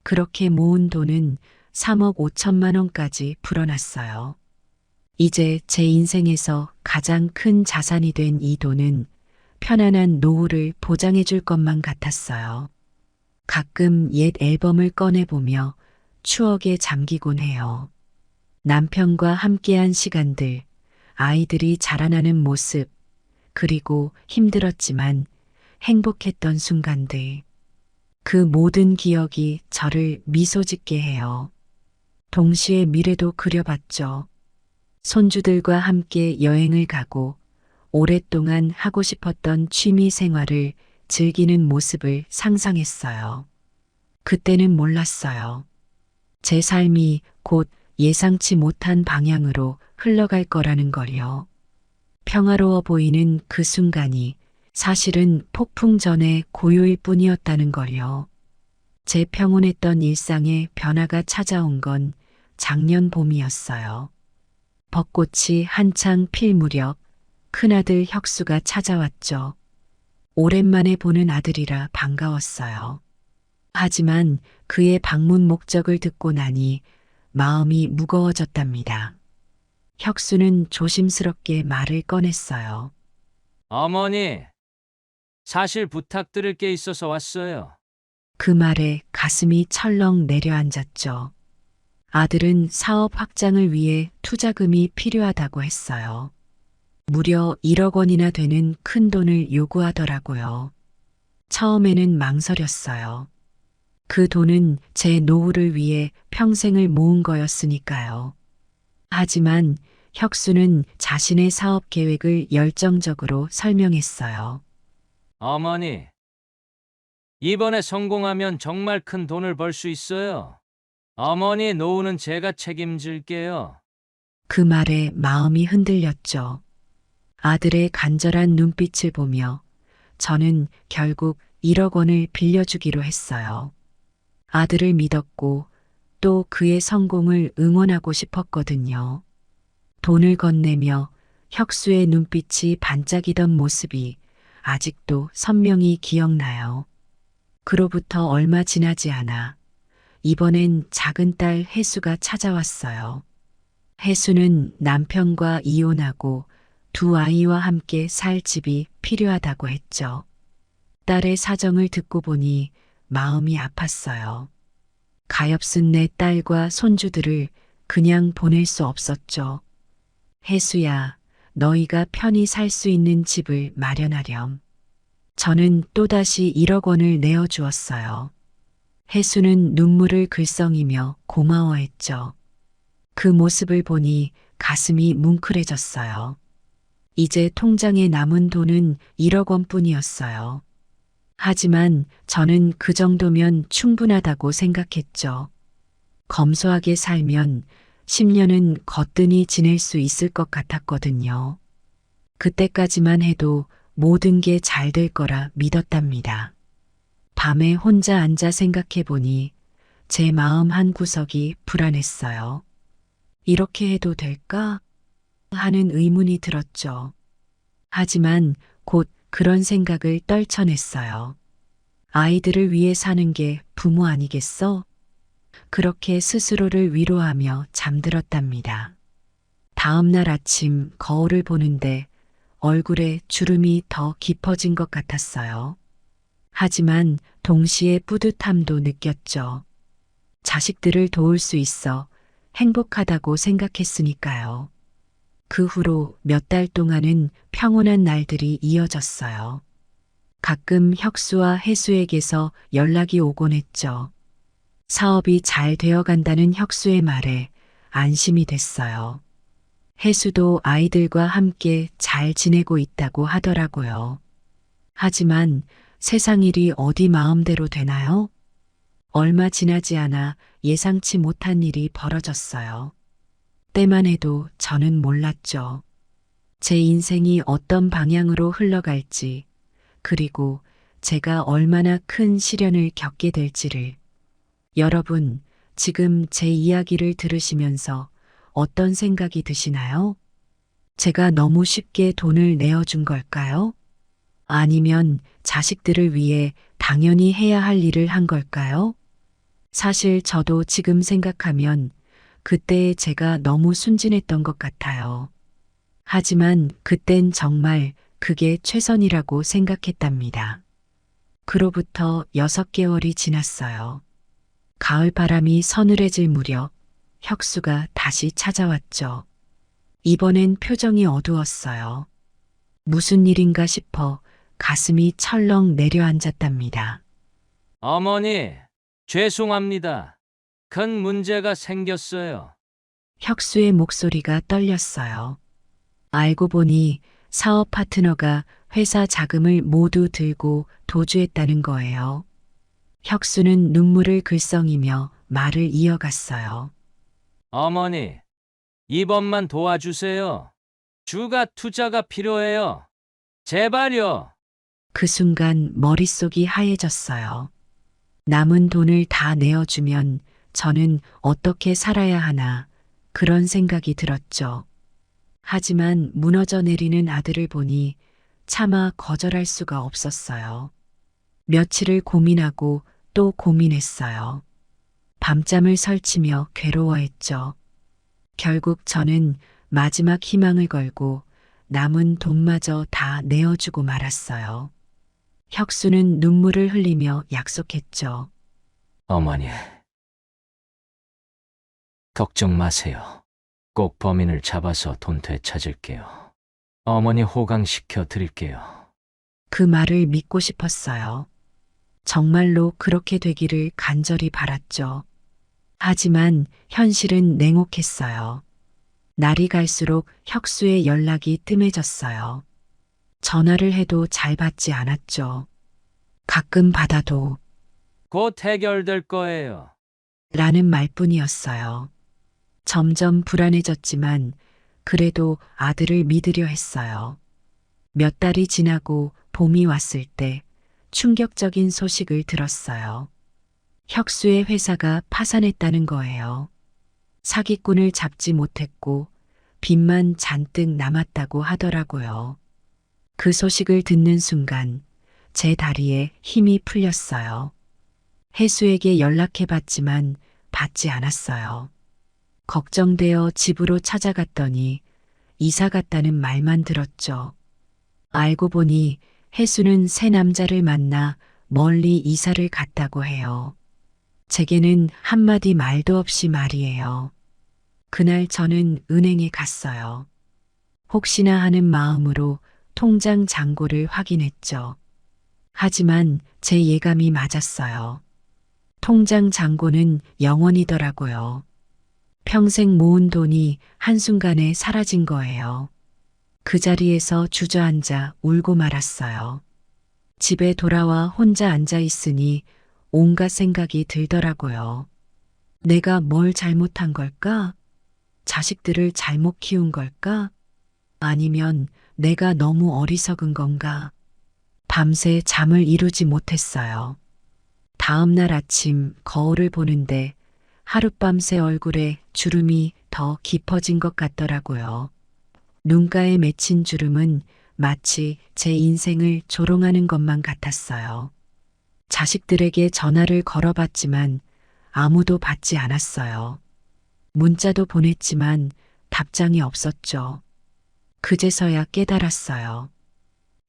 그렇게 모은 돈은 3억 5천만 원까지 불어났어요. 이제 제 인생에서 가장 큰 자산이 된 이 돈은 편안한 노후를 보장해 줄 것만 같았어요. 가끔 옛 앨범을 꺼내보며 추억에 잠기곤 해요. 남편과 함께한 시간들, 아이들이 자라나는 모습, 그리고 힘들었지만 행복했던 순간들. 그 모든 기억이 저를 미소 짓게 해요. 동시에 미래도 그려봤죠. 손주들과 함께 여행을 가고 오랫동안 하고 싶었던 취미 생활을 즐기는 모습을 상상했어요. 그때는 몰랐어요. 제 삶이 곧 예상치 못한 방향으로 흘러갈 거라는 걸요. 평화로워 보이는 그 순간이 사실은 폭풍 전의 고요일 뿐이었다는 걸요. 제 평온했던 일상에 변화가 찾아온 건 작년 봄이었어요. 벚꽃이 한창 필 무렵 큰아들 혁수가 찾아왔죠. 오랜만에 보는 아들이라 반가웠어요. 하지만 그의 방문 목적을 듣고 나니 마음이 무거워졌답니다. 혁수는 조심스럽게 말을 꺼냈어요. 어머니, 사실 부탁드릴 게 있어서 왔어요. 그 말에 가슴이 철렁 내려앉았죠. 아들은 사업 확장을 위해 투자금이 필요하다고 했어요. 무려 1억 원이나 되는 큰 돈을 요구하더라고요. 처음에는 망설였어요. 그 돈은 제 노후를 위해 평생을 모은 거였으니까요. 하지만 혁수는 자신의 사업 계획을 열정적으로 설명했어요. 어머니, 이번에 성공하면 정말 큰 돈을 벌 수 있어요. 어머니 노후는 제가 책임질게요. 그 말에 마음이 흔들렸죠. 아들의 간절한 눈빛을 보며 저는 결국 1억 원을 빌려주기로 했어요. 아들을 믿었고 또 그의 성공을 응원하고 싶었거든요. 돈을 건네며 혁수의 눈빛이 반짝이던 모습이 아직도 선명히 기억나요. 그로부터 얼마 지나지 않아 이번엔 작은 딸 혜수가 찾아왔어요. 혜수는 남편과 이혼하고 두 아이와 함께 살 집이 필요하다고 했죠. 딸의 사정을 듣고 보니 마음이 아팠어요. 가엾은 내 딸과 손주들을 그냥 보낼 수 없었죠. 혜수야, 너희가 편히 살 수 있는 집을 마련하렴. 저는 또다시 1억 원을 내어주었어요. 혜수는 눈물을 글썽이며 고마워했죠. 그 모습을 보니 가슴이 뭉클해졌어요. 이제 통장에 남은 돈은 1억 원뿐이었어요. 하지만 저는 그 정도면 충분하다고 생각했죠. 검소하게 살면 10년은 거뜬히 지낼 수 있을 것 같았거든요. 그때까지만 해도 모든 게 잘 될 거라 믿었답니다. 밤에 혼자 앉아 생각해 보니 제 마음 한 구석이 불안했어요. 이렇게 해도 될까? 하는 의문이 들었죠. 하지만 곧 그런 생각을 떨쳐냈어요. 아이들을 위해 사는 게 부모 아니겠어? 그렇게 스스로를 위로하며 잠들었답니다. 다음 날 아침 거울을 보는데 얼굴에 주름이 더 깊어진 것 같았어요. 하지만 동시에 뿌듯함도 느꼈죠. 자식들을 도울 수 있어 행복하다고 생각했으니까요. 그 후로 몇 달 동안은 평온한 날들이 이어졌어요. 가끔 혁수와 혜수에게서 연락이 오곤 했죠. 사업이 잘 되어간다는 혁수의 말에 안심이 됐어요. 혜수도 아이들과 함께 잘 지내고 있다고 하더라고요. 하지만 세상 일이 어디 마음대로 되나요? 얼마 지나지 않아 예상치 못한 일이 벌어졌어요. 때만 해도 저는 몰랐죠. 제 인생이 어떤 방향으로 흘러갈지, 그리고 제가 얼마나 큰 시련을 겪게 될지를. 여러분, 지금 제 이야기를 들으시면서 어떤 생각이 드시나요? 제가 너무 쉽게 돈을 내어준 걸까요? 아니면 자식들을 위해 당연히 해야 할 일을 한 걸까요? 사실 저도 지금 생각하면 그때의 제가 너무 순진했던 것 같아요. 하지만 그땐 정말 그게 최선이라고 생각했답니다. 그로부터 6개월이 지났어요. 가을 바람이 서늘해질 무렵 혁수가 다시 찾아왔죠. 이번엔 표정이 어두웠어요. 무슨 일인가 싶어 가슴이 철렁 내려앉았답니다. 어머니, 죄송합니다. 큰 문제가 생겼어요. 혁수의 목소리가 떨렸어요. 알고 보니 사업 파트너가 회사 자금을 모두 들고 도주했다는 거예요. 혁수는 눈물을 글썽이며 말을 이어갔어요. 어머니, 이번만 도와주세요. 주가 투자가 필요해요. 제발요. 그 순간 머릿속이 하얘졌어요. 남은 돈을 다 내어주면 저는 어떻게 살아야 하나 그런 생각이 들었죠. 하지만 무너져 내리는 아들을 보니 차마 거절할 수가 없었어요. 며칠을 고민하고 또 고민했어요. 밤잠을 설치며 괴로워했죠. 결국 저는 마지막 희망을 걸고 남은 돈마저 다 내어주고 말았어요. 혁수는 눈물을 흘리며 약속했죠. 어머니, 걱정 마세요. 꼭 범인을 잡아서 돈 되찾을게요. 어머니 호강시켜 드릴게요. 그 말을 믿고 싶었어요. 정말로 그렇게 되기를 간절히 바랐죠. 하지만 현실은 냉혹했어요. 날이 갈수록 혁수의 연락이 뜸해졌어요. 전화를 해도 잘 받지 않았죠. 가끔 받아도 곧 해결될 거예요. 라는 말뿐이었어요. 점점 불안해졌지만 그래도 아들을 믿으려 했어요. 몇 달이 지나고 봄이 왔을 때 충격적인 소식을 들었어요. 혁수의 회사가 파산했다는 거예요. 사기꾼을 잡지 못했고 빚만 잔뜩 남았다고 하더라고요. 그 소식을 듣는 순간 제 다리에 힘이 풀렸어요. 혜수에게 연락해 봤지만 받지 않았어요. 걱정되어 집으로 찾아갔더니 이사 갔다는 말만 들었죠. 알고 보니 혜수는 새 남자를 만나 멀리 이사를 갔다고 해요. 제게는 한마디 말도 없이 말이에요. 그날 저는 은행에 갔어요. 혹시나 하는 마음으로 통장 잔고를 확인했죠. 하지만 제 예감이 맞았어요. 통장 잔고는 0원이더라고요. 평생 모은 돈이 한순간에 사라진 거예요. 그 자리에서 주저앉아 울고 말았어요. 집에 돌아와 혼자 앉아 있으니 온갖 생각이 들더라고요. 내가 뭘 잘못한 걸까? 자식들을 잘못 키운 걸까? 아니면 내가 너무 어리석은 건가? 밤새 잠을 이루지 못했어요. 다음 날 아침 거울을 보는데 하룻밤새 얼굴에 주름이 더 깊어진 것 같더라고요. 눈가에 맺힌 주름은 마치 제 인생을 조롱하는 것만 같았어요. 자식들에게 전화를 걸어봤지만 아무도 받지 않았어요. 문자도 보냈지만 답장이 없었죠. 그제서야 깨달았어요.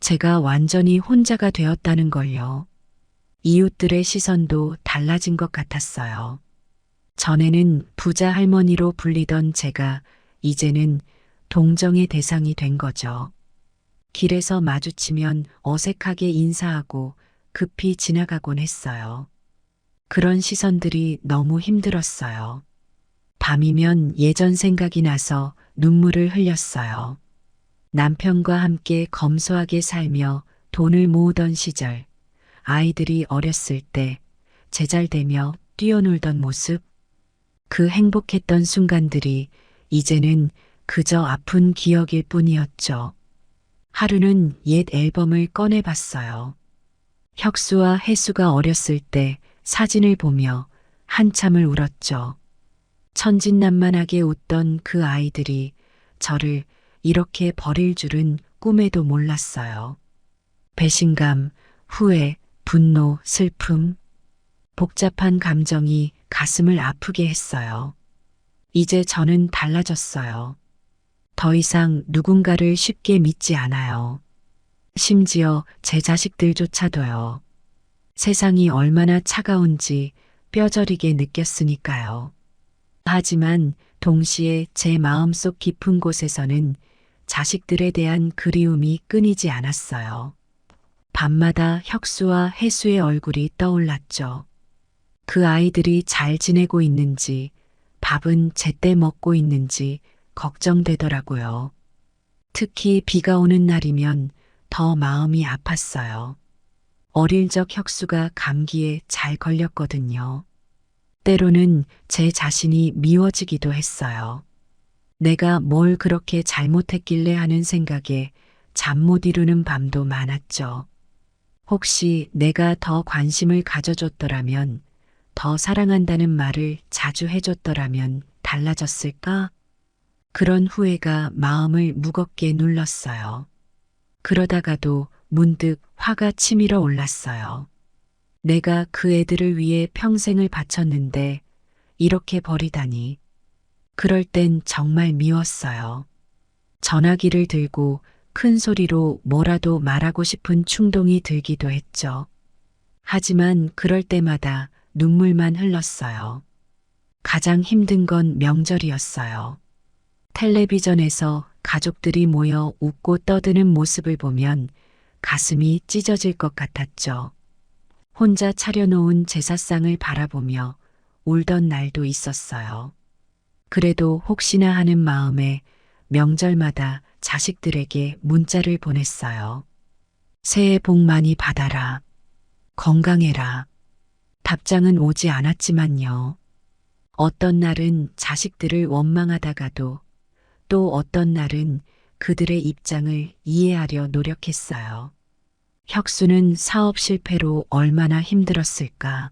제가 완전히 혼자가 되었다는 걸요. 이웃들의 시선도 달라진 것 같았어요. 전에는 부자 할머니로 불리던 제가 이제는 동정의 대상이 된 거죠. 길에서 마주치면 어색하게 인사하고 급히 지나가곤 했어요. 그런 시선들이 너무 힘들었어요. 밤이면 예전 생각이 나서 눈물을 흘렸어요. 남편과 함께 검소하게 살며 돈을 모으던 시절, 아이들이 어렸을 때 제잘되며 뛰어놀던 모습, 그 행복했던 순간들이 이제는 그저 아픈 기억일 뿐이었죠. 하루는 옛 앨범을 꺼내봤어요. 혁수와 혜수가 어렸을 때 사진을 보며 한참을 울었죠. 천진난만하게 웃던 그 아이들이 저를 이렇게 버릴 줄은 꿈에도 몰랐어요. 배신감, 후회, 분노, 슬픔, 복잡한 감정이 가슴을 아프게 했어요. 이제 저는 달라졌어요. 더 이상 누군가를 쉽게 믿지 않아요. 심지어 제 자식들조차도요. 세상이 얼마나 차가운지 뼈저리게 느꼈으니까요. 하지만 동시에 제 마음속 깊은 곳에서는 자식들에 대한 그리움이 끊이지 않았어요. 밤마다 혁수와 혜수의 얼굴이 떠올랐죠. 그 아이들이 잘 지내고 있는지, 밥은 제때 먹고 있는지 걱정되더라고요. 특히 비가 오는 날이면 더 마음이 아팠어요. 어릴 적 혁수가 감기에 잘 걸렸거든요. 때로는 제 자신이 미워지기도 했어요. 내가 뭘 그렇게 잘못했길래 하는 생각에 잠 못 이루는 밤도 많았죠. 혹시 내가 더 관심을 가져줬더라면, 더 사랑한다는 말을 자주 해줬더라면 달라졌을까? 그런 후회가 마음을 무겁게 눌렀어요. 그러다가도 문득 화가 치밀어 올랐어요. 내가 그 애들을 위해 평생을 바쳤는데 이렇게 버리다니. 그럴 땐 정말 미웠어요. 전화기를 들고 큰 소리로 뭐라도 말하고 싶은 충동이 들기도 했죠. 하지만 그럴 때마다 눈물만 흘렀어요. 가장 힘든 건 명절이었어요. 텔레비전에서 가족들이 모여 웃고 떠드는 모습을 보면 가슴이 찢어질 것 같았죠. 혼자 차려놓은 제사상을 바라보며 울던 날도 있었어요. 그래도 혹시나 하는 마음에 명절마다 자식들에게 문자를 보냈어요. 새해 복 많이 받아라. 건강해라. 답장은 오지 않았지만요. 어떤 날은 자식들을 원망하다가도 또 어떤 날은 그들의 입장을 이해하려 노력했어요. 혁수는 사업 실패로 얼마나 힘들었을까.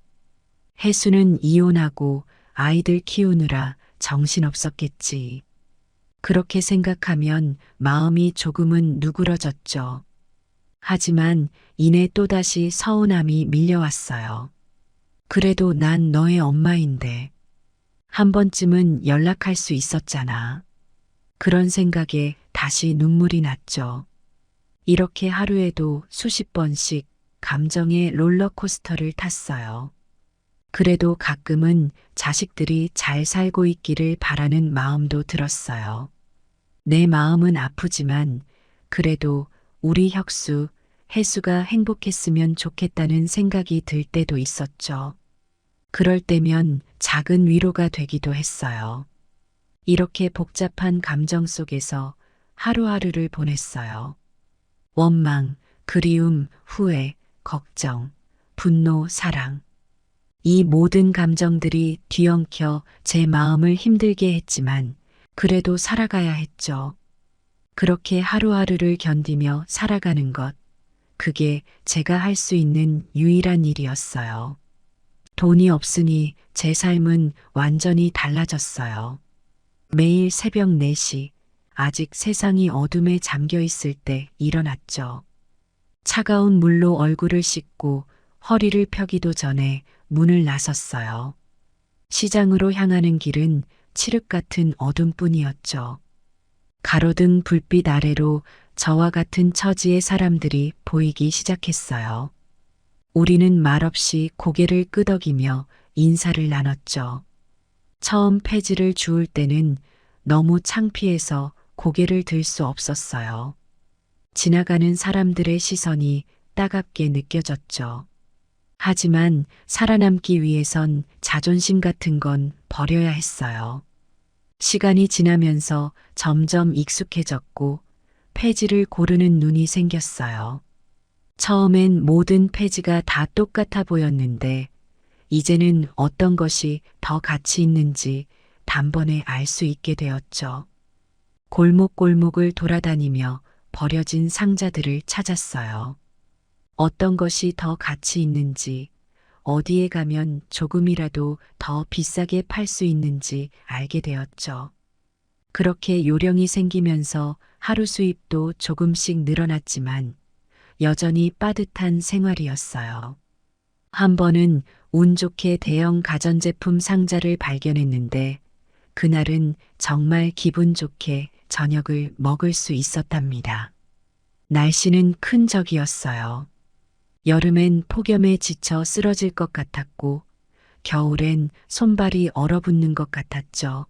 혜수는 이혼하고 아이들 키우느라 정신없었겠지. 그렇게 생각하면 마음이 조금은 누그러졌죠. 하지만 이내 또다시 서운함이 밀려왔어요. 그래도 난 너의 엄마인데 한 번쯤은 연락할 수 있었잖아. 그런 생각에 다시 눈물이 났죠. 이렇게 하루에도 수십 번씩 감정의 롤러코스터를 탔어요. 그래도 가끔은 자식들이 잘 살고 있기를 바라는 마음도 들었어요. 내 마음은 아프지만 그래도 우리 혁수, 혜수가 행복했으면 좋겠다는 생각이 들 때도 있었죠. 그럴 때면 작은 위로가 되기도 했어요. 이렇게 복잡한 감정 속에서 하루하루를 보냈어요. 원망, 그리움, 후회, 걱정, 분노, 사랑. 이 모든 감정들이 뒤엉켜 제 마음을 힘들게 했지만 그래도 살아가야 했죠. 그렇게 하루하루를 견디며 살아가는 것, 그게 제가 할 수 있는 유일한 일이었어요. 돈이 없으니 제 삶은 완전히 달라졌어요. 매일 새벽 4시, 아직 세상이 어둠에 잠겨 있을 때 일어났죠. 차가운 물로 얼굴을 씻고 허리를 펴기도 전에 문을 나섰어요. 시장으로 향하는 길은 칠흑 같은 어둠뿐이었죠. 가로등 불빛 아래로 저와 같은 처지의 사람들이 보이기 시작했어요. 우리는 말없이 고개를 끄덕이며 인사를 나눴죠. 처음 폐지를 주울 때는 너무 창피해서 고개를 들 수 없었어요. 지나가는 사람들의 시선이 따갑게 느껴졌죠. 하지만 살아남기 위해선 자존심 같은 건 버려야 했어요. 시간이 지나면서 점점 익숙해졌고 폐지를 고르는 눈이 생겼어요. 처음엔 모든 폐지가 다 똑같아 보였는데 이제는 어떤 것이 더 가치 있는지 단번에 알 수 있게 되었죠. 골목골목을 돌아다니며 버려진 상자들을 찾았어요. 어떤 것이 더 가치 있는지, 어디에 가면 조금이라도 더 비싸게 팔 수 있는지 알게 되었죠. 그렇게 요령이 생기면서 하루 수입도 조금씩 늘어났지만 여전히 빠듯한 생활이었어요. 한 번은 운 좋게 대형 가전제품 상자를 발견했는데 그날은 정말 기분 좋게 저녁을 먹을 수 있었답니다. 날씨는 큰 적이었어요. 여름엔 폭염에 지쳐 쓰러질 것 같았고 겨울엔 손발이 얼어붙는 것 같았죠.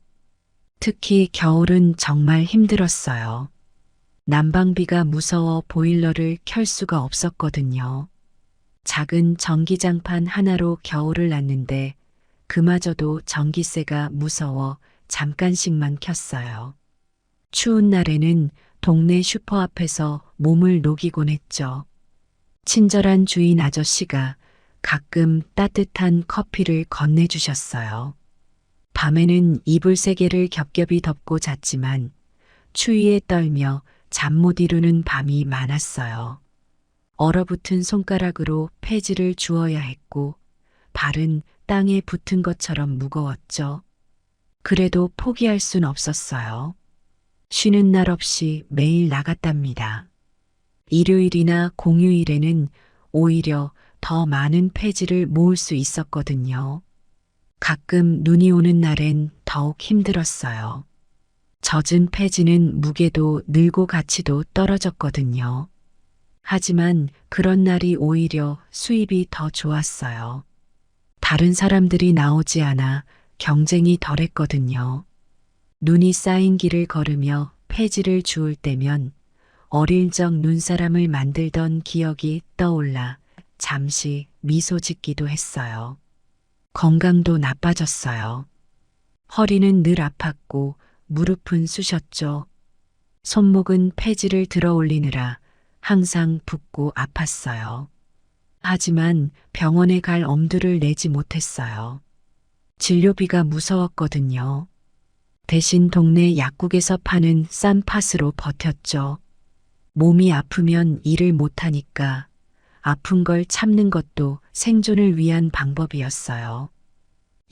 특히 겨울은 정말 힘들었어요. 난방비가 무서워 보일러를 켤 수가 없었거든요. 작은 전기장판 하나로 겨울을 났는데 그마저도 전기세가 무서워 잠깐씩만 켰어요. 추운 날에는 동네 슈퍼 앞에서 몸을 녹이곤 했죠. 친절한 주인 아저씨가 가끔 따뜻한 커피를 건네주셨어요. 밤에는 이불 3개를 겹겹이 덮고 잤지만 추위에 떨며 잠 못 이루는 밤이 많았어요. 얼어붙은 손가락으로 폐지를 주워야 했고 발은 땅에 붙은 것처럼 무거웠죠. 그래도 포기할 순 없었어요. 쉬는 날 없이 매일 나갔답니다. 일요일이나 공휴일에는 오히려 더 많은 폐지를 모을 수 있었거든요. 가끔 눈이 오는 날엔 더욱 힘들었어요. 젖은 폐지는 무게도 늘고 가치도 떨어졌거든요. 하지만 그런 날이 오히려 수입이 더 좋았어요. 다른 사람들이 나오지 않아 경쟁이 덜했거든요. 눈이 쌓인 길을 걸으며 폐지를 주울 때면 어릴 적 눈사람을 만들던 기억이 떠올라 잠시 미소 짓기도 했어요. 건강도 나빠졌어요. 허리는 늘 아팠고 무릎은 쑤셨죠. 손목은 폐지를 들어 올리느라 항상 붓고 아팠어요. 하지만 병원에 갈 엄두를 내지 못했어요. 진료비가 무서웠거든요. 대신 동네 약국에서 파는 싼 팥으로 버텼죠. 몸이 아프면 일을 못하니까 아픈 걸 참는 것도 생존을 위한 방법이었어요.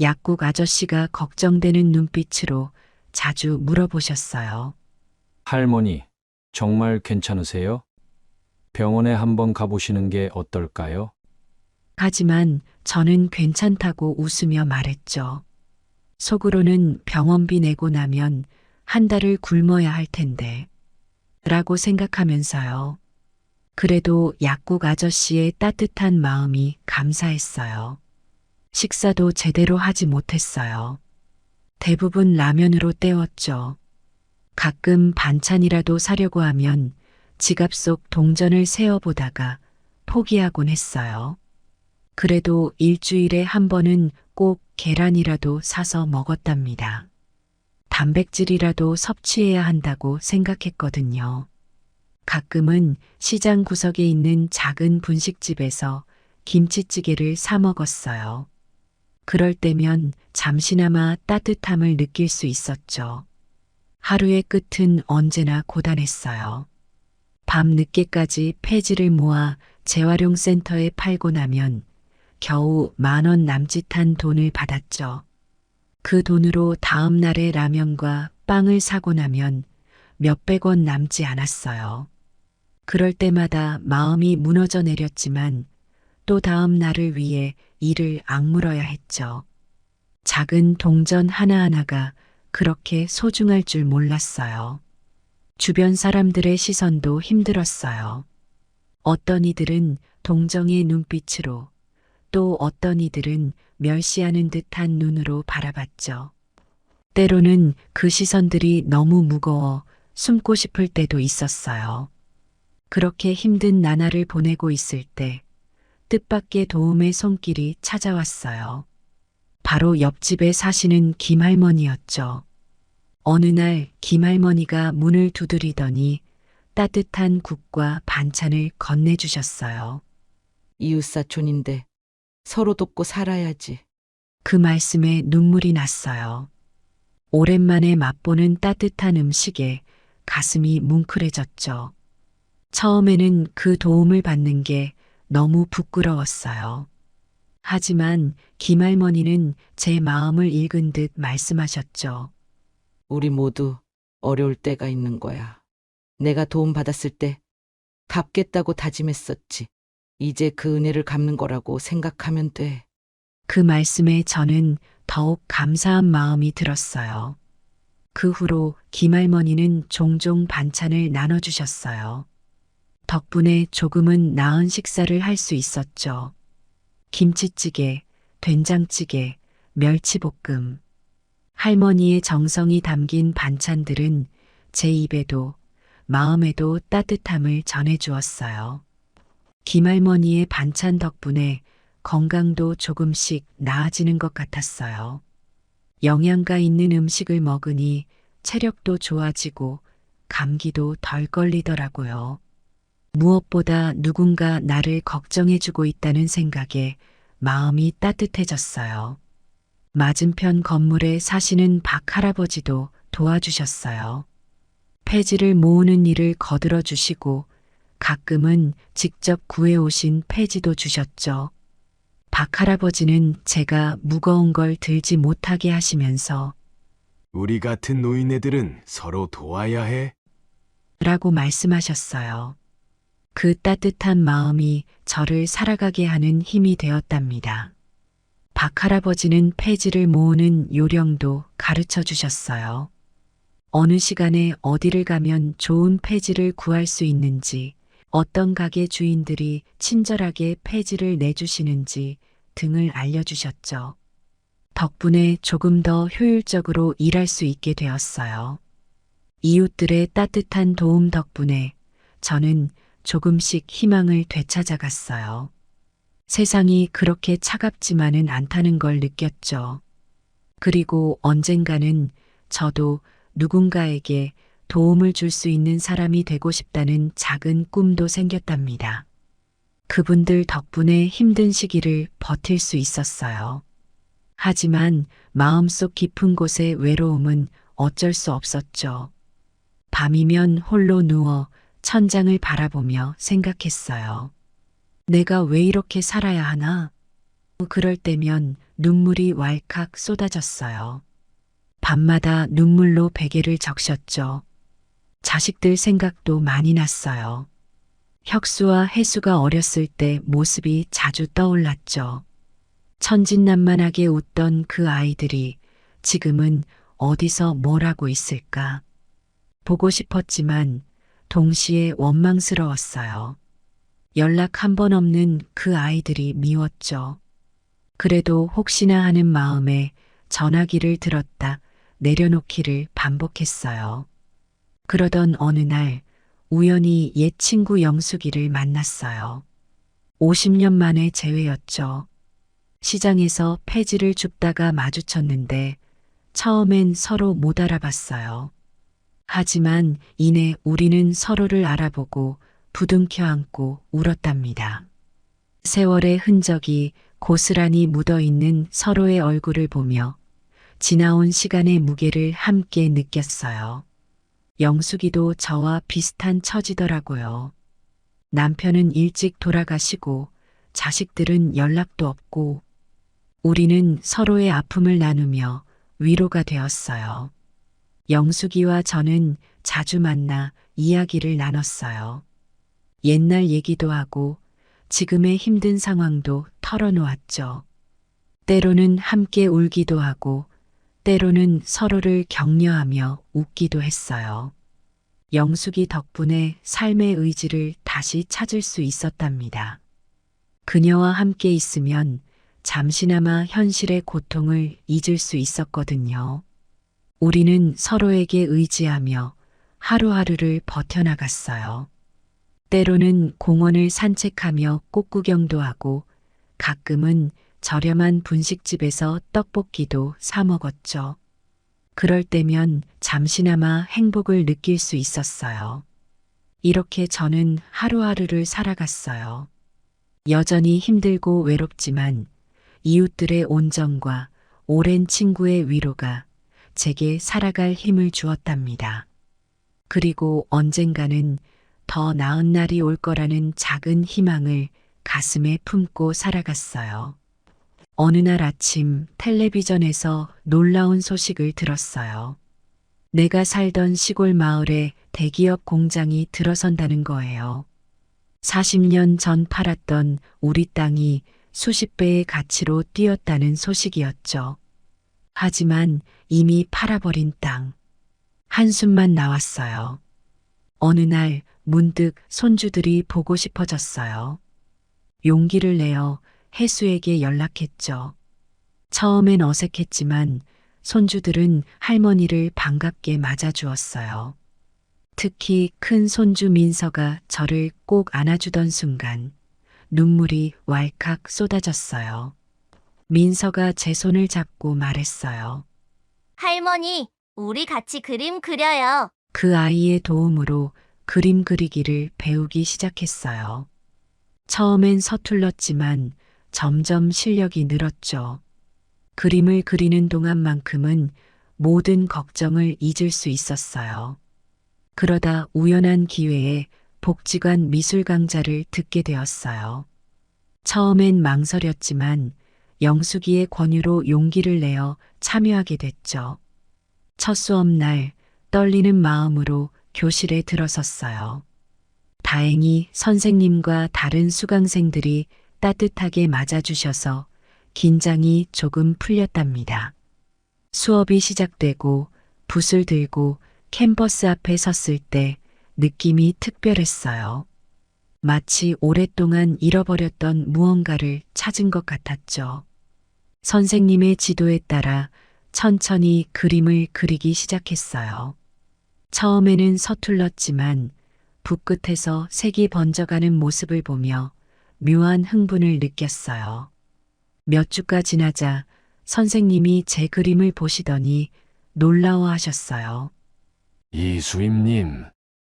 약국 아저씨가 걱정되는 눈빛으로 자주 물어보셨어요. 할머니, 정말 괜찮으세요? 병원에 한번 가보시는 게 어떨까요? 하지만 저는 괜찮다고 웃으며 말했죠. 속으로는 병원비 내고 나면 한 달을 굶어야 할 텐데 라고 생각하면서요. 그래도 약국 아저씨의 따뜻한 마음이 감사했어요. 식사도 제대로 하지 못했어요. 대부분 라면으로 때웠죠. 가끔 반찬이라도 사려고 하면 지갑 속 동전을 세어보다가 포기하곤 했어요. 그래도 일주일에 한 번은 꼭 계란이라도 사서 먹었답니다. 단백질이라도 섭취해야 한다고 생각했거든요. 가끔은 시장 구석에 있는 작은 분식집에서 김치찌개를 사 먹었어요. 그럴 때면 잠시나마 따뜻함을 느낄 수 있었죠. 하루의 끝은 언제나 고단했어요. 밤 늦게까지 폐지를 모아 재활용 센터에 팔고 나면 겨우 10,000원 남짓한 돈을 받았죠. 그 돈으로 다음 날에 라면과 빵을 사고 나면 몇백 원 남지 않았어요. 그럴 때마다 마음이 무너져 내렸지만 또 다음 날을 위해 이를 악물어야 했죠. 작은 동전 하나하나가 그렇게 소중할 줄 몰랐어요. 주변 사람들의 시선도 힘들었어요. 어떤 이들은 동정의 눈빛으로, 또 어떤 이들은 멸시하는 듯한 눈으로 바라봤죠. 때로는 그 시선들이 너무 무거워 숨고 싶을 때도 있었어요. 그렇게 힘든 나날을 보내고 있을 때 뜻밖의 도움의 손길이 찾아왔어요. 바로 옆집에 사시는 김할머니였죠. 어느 날 김할머니가 문을 두드리더니 따뜻한 국과 반찬을 건네주셨어요. 이웃사촌인데 서로 돕고 살아야지. 그 말씀에 눈물이 났어요. 오랜만에 맛보는 따뜻한 음식에 가슴이 뭉클해졌죠. 처음에는 그 도움을 받는 게 너무 부끄러웠어요. 하지만 김할머니는 제 마음을 읽은 듯 말씀하셨죠. 우리 모두 어려울 때가 있는 거야. 내가 도움 받았을 때 갚겠다고 다짐했었지. 이제 그 은혜를 갚는 거라고 생각하면 돼. 그 말씀에 저는 더욱 감사한 마음이 들었어요. 그 후로 김할머니는 종종 반찬을 나눠주셨어요. 덕분에 조금은 나은 식사를 할 수 있었죠. 김치찌개, 된장찌개, 멸치볶음. 할머니의 정성이 담긴 반찬들은 제 입에도 마음에도 따뜻함을 전해주었어요. 김할머니의 반찬 덕분에 건강도 조금씩 나아지는 것 같았어요. 영양가 있는 음식을 먹으니 체력도 좋아지고 감기도 덜 걸리더라고요. 무엇보다 누군가 나를 걱정해주고 있다는 생각에 마음이 따뜻해졌어요. 맞은편 건물에 사시는 박 할아버지도 도와주셨어요. 폐지를 모으는 일을 거들어 주시고 가끔은 직접 구해오신 폐지도 주셨죠. 박 할아버지는 제가 무거운 걸 들지 못하게 하시면서 우리 같은 노인네들은 서로 도와야 해. 라고 말씀하셨어요. 그 따뜻한 마음이 저를 살아가게 하는 힘이 되었답니다. 박 할아버지는 폐지를 모으는 요령도 가르쳐 주셨어요. 어느 시간에 어디를 가면 좋은 폐지를 구할 수 있는지, 어떤 가게 주인들이 친절하게 폐지를 내주시는지 등을 알려주셨죠. 덕분에 조금 더 효율적으로 일할 수 있게 되었어요. 이웃들의 따뜻한 도움 덕분에 저는 조금씩 희망을 되찾아갔어요. 세상이 그렇게 차갑지만은 않다는 걸 느꼈죠. 그리고 언젠가는 저도 누군가에게 도움을 줄 수 있는 사람이 되고 싶다는 작은 꿈도 생겼답니다. 그분들 덕분에 힘든 시기를 버틸 수 있었어요. 하지만 마음속 깊은 곳의 외로움은 어쩔 수 없었죠. 밤이면 홀로 누워 천장을 바라보며 생각했어요. 내가 왜 이렇게 살아야 하나? 그럴 때면 눈물이 왈칵 쏟아졌어요. 밤마다 눈물로 베개를 적셨죠. 자식들 생각도 많이 났어요. 혁수와 혜수가 어렸을 때 모습이 자주 떠올랐죠. 천진난만하게 웃던 그 아이들이 지금은 어디서 뭘 하고 있을까? 보고 싶었지만 동시에 원망스러웠어요. 연락 한 번 없는 그 아이들이 미웠죠. 그래도 혹시나 하는 마음에 전화기를 들었다 내려놓기를 반복했어요. 그러던 어느 날 우연히 옛 친구 영숙이를 만났어요. 50년 만에 재회였죠. 시장에서 폐지를 줍다가 마주쳤는데 처음엔 서로 못 알아봤어요. 하지만 이내 우리는 서로를 알아보고 부둥켜 안고 울었답니다. 세월의 흔적이 고스란히 묻어있는 서로의 얼굴을 보며 지나온 시간의 무게를 함께 느꼈어요. 영숙이도 저와 비슷한 처지더라고요. 남편은 일찍 돌아가시고 자식들은 연락도 없고 우리는 서로의 아픔을 나누며 위로가 되었어요. 영숙이와 저는 자주 만나 이야기를 나눴어요. 옛날 얘기도 하고 지금의 힘든 상황도 털어놓았죠. 때로는 함께 울기도 하고 때로는 서로를 격려하며 웃기도 했어요. 영숙이 덕분에 삶의 의지를 다시 찾을 수 있었답니다. 그녀와 함께 있으면 잠시나마 현실의 고통을 잊을 수 있었거든요. 우리는 서로에게 의지하며 하루하루를 버텨나갔어요. 때로는 공원을 산책하며 꽃구경도 하고 가끔은 저렴한 분식집에서 떡볶이도 사 먹었죠. 그럴 때면 잠시나마 행복을 느낄 수 있었어요. 이렇게 저는 하루하루를 살아갔어요. 여전히 힘들고 외롭지만 이웃들의 온정과 오랜 친구의 위로가 제게 살아갈 힘을 주었답니다. 그리고 언젠가는 더 나은 날이 올 거라는 작은 희망을 가슴에 품고 살아갔어요. 어느 날 아침 텔레비전에서 놀라운 소식을 들었어요. 내가 살던 시골 마을에 대기업 공장이 들어선다는 거예요. 40년 전 팔았던 우리 땅이 수십 배의 가치로 뛰었다는 소식이었죠. 하지만 이미 팔아버린 땅. 한숨만 나왔어요. 어느 날 문득 손주들이 보고 싶어졌어요. 용기를 내어 혜수에게 연락했죠. 처음엔 어색했지만 손주들은 할머니를 반갑게 맞아주었어요. 특히 큰 손주 민서가 저를 꼭 안아주던 순간 눈물이 왈칵 쏟아졌어요. 민서가 제 손을 잡고 말했어요. 할머니, 우리 같이 그림 그려요. 그 아이의 도움으로 그림 그리기를 배우기 시작했어요. 처음엔 서툴렀지만 점점 실력이 늘었죠. 그림을 그리는 동안만큼은 모든 걱정을 잊을 수 있었어요. 그러다 우연한 기회에 복지관 미술 강좌를 듣게 되었어요. 처음엔 망설였지만 영숙이의 권유로 용기를 내어 참여하게 됐죠. 첫 수업날 떨리는 마음으로 교실에 들어섰어요. 다행히 선생님과 다른 수강생들이 따뜻하게 맞아주셔서 긴장이 조금 풀렸답니다. 수업이 시작되고 붓을 들고 캔버스 앞에 섰을 때 느낌이 특별했어요. 마치 오랫동안 잃어버렸던 무언가를 찾은 것 같았죠. 선생님의 지도에 따라 천천히 그림을 그리기 시작했어요. 처음에는 서툴렀지만 붓끝에서 색이 번져가는 모습을 보며 묘한 흥분을 느꼈어요. 몇 주가 지나자 선생님이 제 그림을 보시더니 놀라워하셨어요. 이수임님,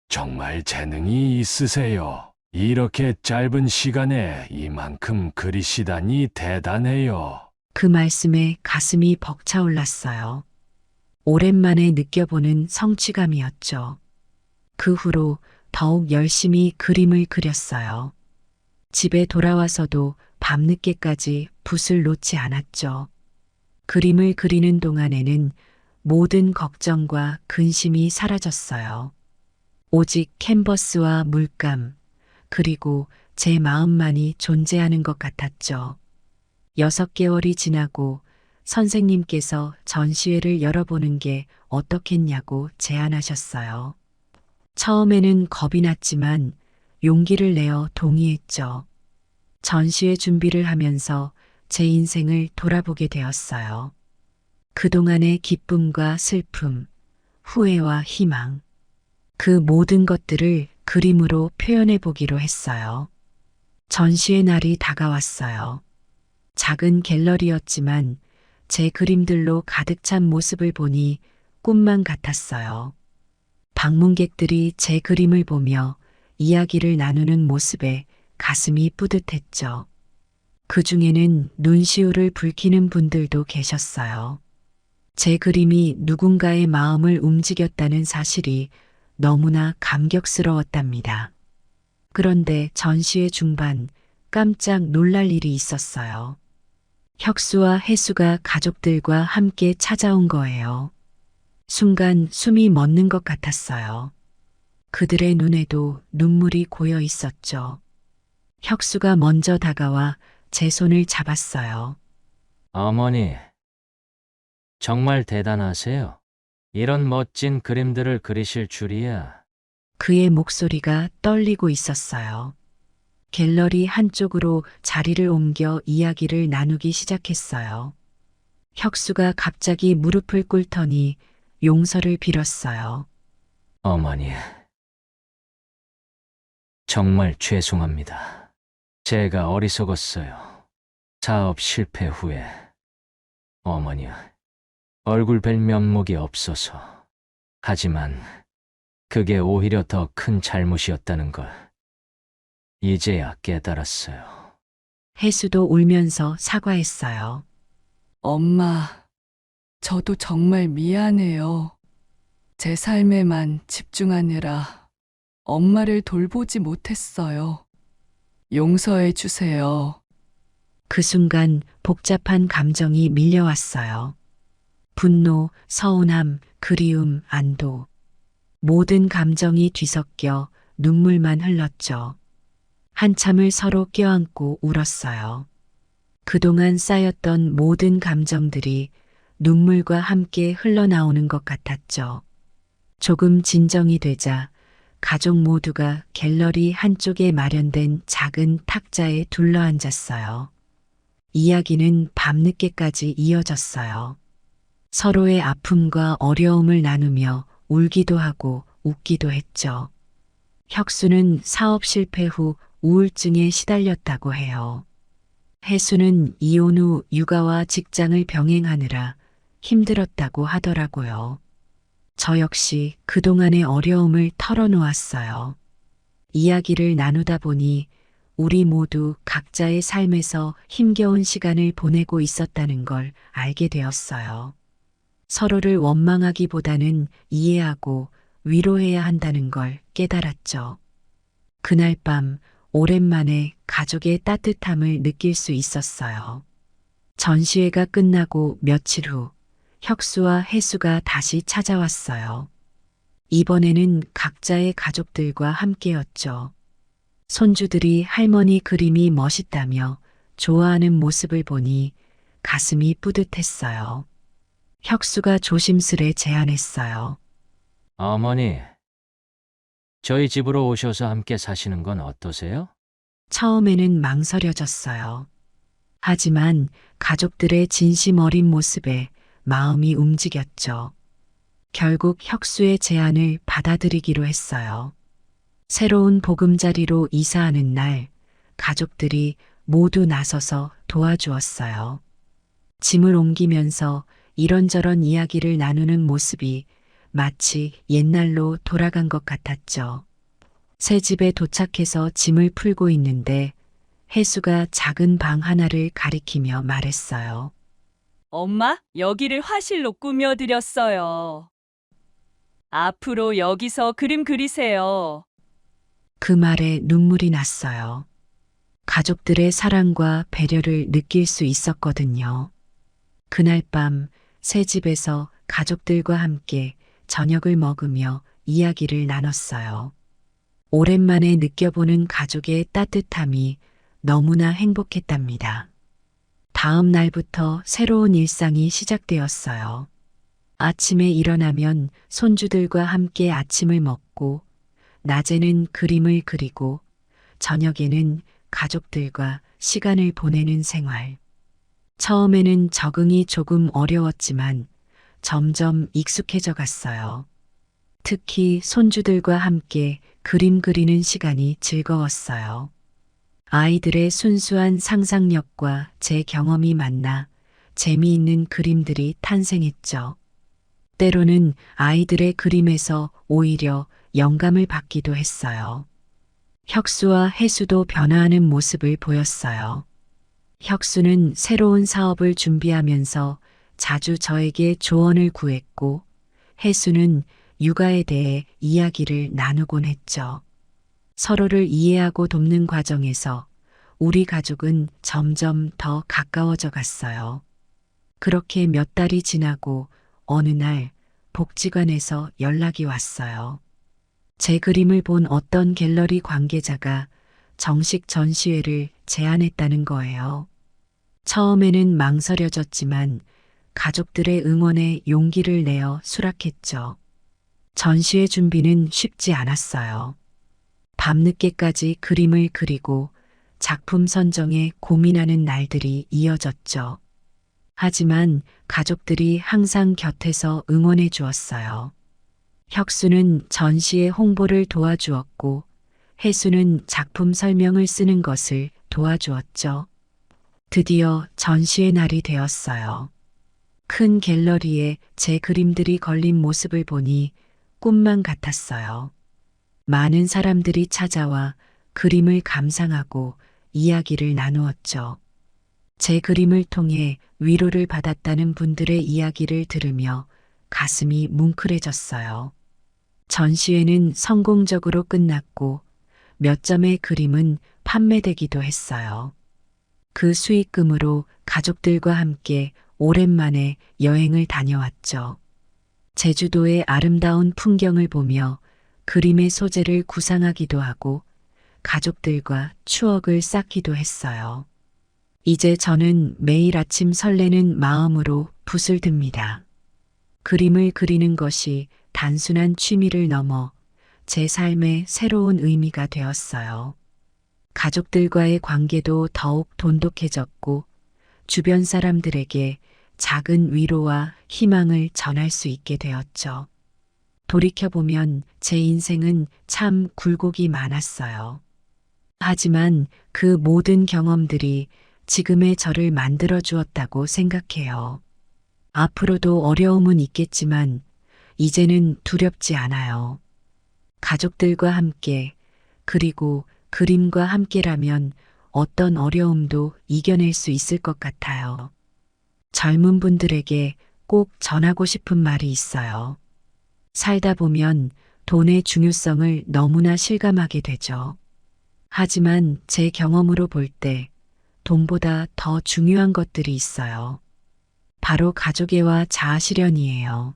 정말 재능이 있으세요. 이렇게 짧은 시간에 이만큼 그리시다니 대단해요. 그 말씀에 가슴이 벅차올랐어요. 오랜만에 느껴보는 성취감이었죠. 그 후로 더욱 열심히 그림을 그렸어요. 집에 돌아와서도 밤 밤늦게까지 붓을 놓지 않았죠. 그림을 그리는 동안에는 모든 걱정과 근심이 사라졌어요. 오직 캔버스와 물감, 그리고 제 마음만이 존재하는 것 같았죠. 6개월이 지나고 선생님께서 전시회를 열어보는 게 어떻겠냐고 제안하셨어요. 처음에는 겁이 났지만 용기를 내어 동의했죠. 전시회 준비를 하면서 제 인생을 돌아보게 되었어요. 그동안의 기쁨과 슬픔, 후회와 희망, 그 모든 것들을 그림으로 표현해 보기로 했어요. 전시회 날이 다가왔어요. 작은 갤러리였지만 제 그림들로 가득 찬 모습을 보니 꿈만 같았어요. 방문객들이 제 그림을 보며 이야기를 나누는 모습에 가슴이 뿌듯했죠. 그 중에는 눈시울을 붉히는 분들도 계셨어요. 제 그림이 누군가의 마음을 움직였다는 사실이 너무나 감격스러웠답니다. 그런데 전시회 중반 깜짝 놀랄 일이 있었어요. 혁수와 혜수가 가족들과 함께 찾아온 거예요. 순간 숨이 멎는 것 같았어요. 그들의 눈에도 눈물이 고여 있었죠. 혁수가 먼저 다가와 제 손을 잡았어요. 어머니, 정말 대단하세요. 이런 멋진 그림들을 그리실 줄이야. 그의 목소리가 떨리고 있었어요. 갤러리 한쪽으로 자리를 옮겨 이야기를 나누기 시작했어요. 혁수가 갑자기 무릎을 꿇더니 용서를 빌었어요. 어머니, 정말 죄송합니다. 제가 어리석었어요. 사업 실패 후에 어머니 얼굴 뵐 면목이 없어서. 하지만 그게 오히려 더 큰 잘못이었다는 걸 이제야 깨달았어요. 혜수도 울면서 사과했어요. 엄마, 저도 정말 미안해요. 제 삶에만 집중하느라 엄마를 돌보지 못했어요. 용서해 주세요. 그 순간 복잡한 감정이 밀려왔어요. 분노, 서운함, 그리움, 안도. 모든 감정이 뒤섞여 눈물만 흘렀죠. 한참을 서로 껴안고 울었어요. 그동안 쌓였던 모든 감정들이 눈물과 함께 흘러나오는 것 같았죠. 조금 진정이 되자 가족 모두가 갤러리 한쪽에 마련된 작은 탁자에 둘러앉았어요. 이야기는 밤늦게까지 이어졌어요. 서로의 아픔과 어려움을 나누며 울기도 하고 웃기도 했죠. 혁수는 사업 실패 후 우울증에 시달렸다고 해요. 혜수는 이혼 후 육아와 직장을 병행하느라 힘들었다고 하더라고요. 저 역시 그동안의 어려움을 털어놓았어요. 이야기를 나누다 보니 우리 모두 각자의 삶에서 힘겨운 시간을 보내고 있었다는 걸 알게 되었어요. 서로를 원망하기보다는 이해하고 위로해야 한다는 걸 깨달았죠. 그날 밤 오랜만에 가족의 따뜻함을 느낄 수 있었어요. 전시회가 끝나고 며칠 후 혁수와 혜수가 다시 찾아왔어요. 이번에는 각자의 가족들과 함께였죠. 손주들이 할머니 그림이 멋있다며 좋아하는 모습을 보니 가슴이 뿌듯했어요. 혁수가 조심스레 제안했어요. 어머니, 저희 집으로 오셔서 함께 사시는 건 어떠세요? 처음에는 망설여졌어요. 하지만 가족들의 진심 어린 모습에 마음이 움직였죠. 결국 혁수의 제안을 받아들이기로 했어요. 새로운 보금자리로 이사하는 날, 가족들이 모두 나서서 도와주었어요. 짐을 옮기면서 이런저런 이야기를 나누는 모습이 마치 옛날로 돌아간 것 같았죠. 새 집에 도착해서 짐을 풀고 있는데 혜수가 작은 방 하나를 가리키며 말했어요. 엄마, 여기를 화실로 꾸며드렸어요. 앞으로 여기서 그림 그리세요. 그 말에 눈물이 났어요. 가족들의 사랑과 배려를 느낄 수 있었거든요. 그날 밤 새 집에서 가족들과 함께 저녁을 먹으며 이야기를 나눴어요. 오랜만에 느껴보는 가족의 따뜻함이 너무나 행복했답니다. 다음 날부터 새로운 일상이 시작되었어요. 아침에 일어나면 손주들과 함께 아침을 먹고, 낮에는 그림을 그리고, 저녁에는 가족들과 시간을 보내는 생활. 처음에는 적응이 조금 어려웠지만 점점 익숙해져 갔어요. 특히 손주들과 함께 그림 그리는 시간이 즐거웠어요. 아이들의 순수한 상상력과 제 경험이 만나 재미있는 그림들이 탄생했죠. 때로는 아이들의 그림에서 오히려 영감을 받기도 했어요. 혁수와 혜수도 변화하는 모습을 보였어요. 혁수는 새로운 사업을 준비하면서 자주 저에게 조언을 구했고, 혜수는 육아에 대해 이야기를 나누곤 했죠. 서로를 이해하고 돕는 과정에서 우리 가족은 점점 더 가까워져 갔어요. 그렇게 몇 달이 지나고 어느 날 복지관에서 연락이 왔어요. 제 그림을 본 어떤 갤러리 관계자가 정식 전시회를 제안했다는 거예요. 처음에는 망설여졌지만 가족들의 응원에 용기를 내어 수락했죠. 전시회 준비는 쉽지 않았어요. 밤늦게까지 그림을 그리고 작품 선정에 고민하는 날들이 이어졌죠. 하지만 가족들이 항상 곁에서 응원해 주었어요. 혁수는 전시회 홍보를 도와주었고, 혜수는 작품 설명을 쓰는 것을 도와주었죠. 드디어 전시회 날이 되었어요. 큰 갤러리에 제 그림들이 걸린 모습을 보니 꿈만 같았어요. 많은 사람들이 찾아와 그림을 감상하고 이야기를 나누었죠. 제 그림을 통해 위로를 받았다는 분들의 이야기를 들으며 가슴이 뭉클해졌어요. 전시회는 성공적으로 끝났고 몇 점의 그림은 판매되기도 했어요. 그 수익금으로 가족들과 함께 오랜만에 여행을 다녀왔죠. 제주도의 아름다운 풍경을 보며 그림의 소재를 구상하기도 하고 가족들과 추억을 쌓기도 했어요. 이제 저는 매일 아침 설레는 마음으로 붓을 듭니다. 그림을 그리는 것이 단순한 취미를 넘어 제 삶의 새로운 의미가 되었어요. 가족들과의 관계도 더욱 돈독해졌고 주변 사람들에게 작은 위로와 희망을 전할 수 있게 되었죠. 돌이켜보면 제 인생은 참 굴곡이 많았어요. 하지만 그 모든 경험들이 지금의 저를 만들어 주었다고 생각해요. 앞으로도 어려움은 있겠지만 이제는 두렵지 않아요. 가족들과 함께 그리고 그림과 함께라면 어떤 어려움도 이겨낼 수 있을 것 같아요. 젊은 분들에게 꼭 전하고 싶은 말이 있어요. 살다 보면 돈의 중요성을 너무나 실감하게 되죠. 하지만 제 경험으로 볼 때 돈보다 더 중요한 것들이 있어요. 바로 가족애와 자아실현이에요.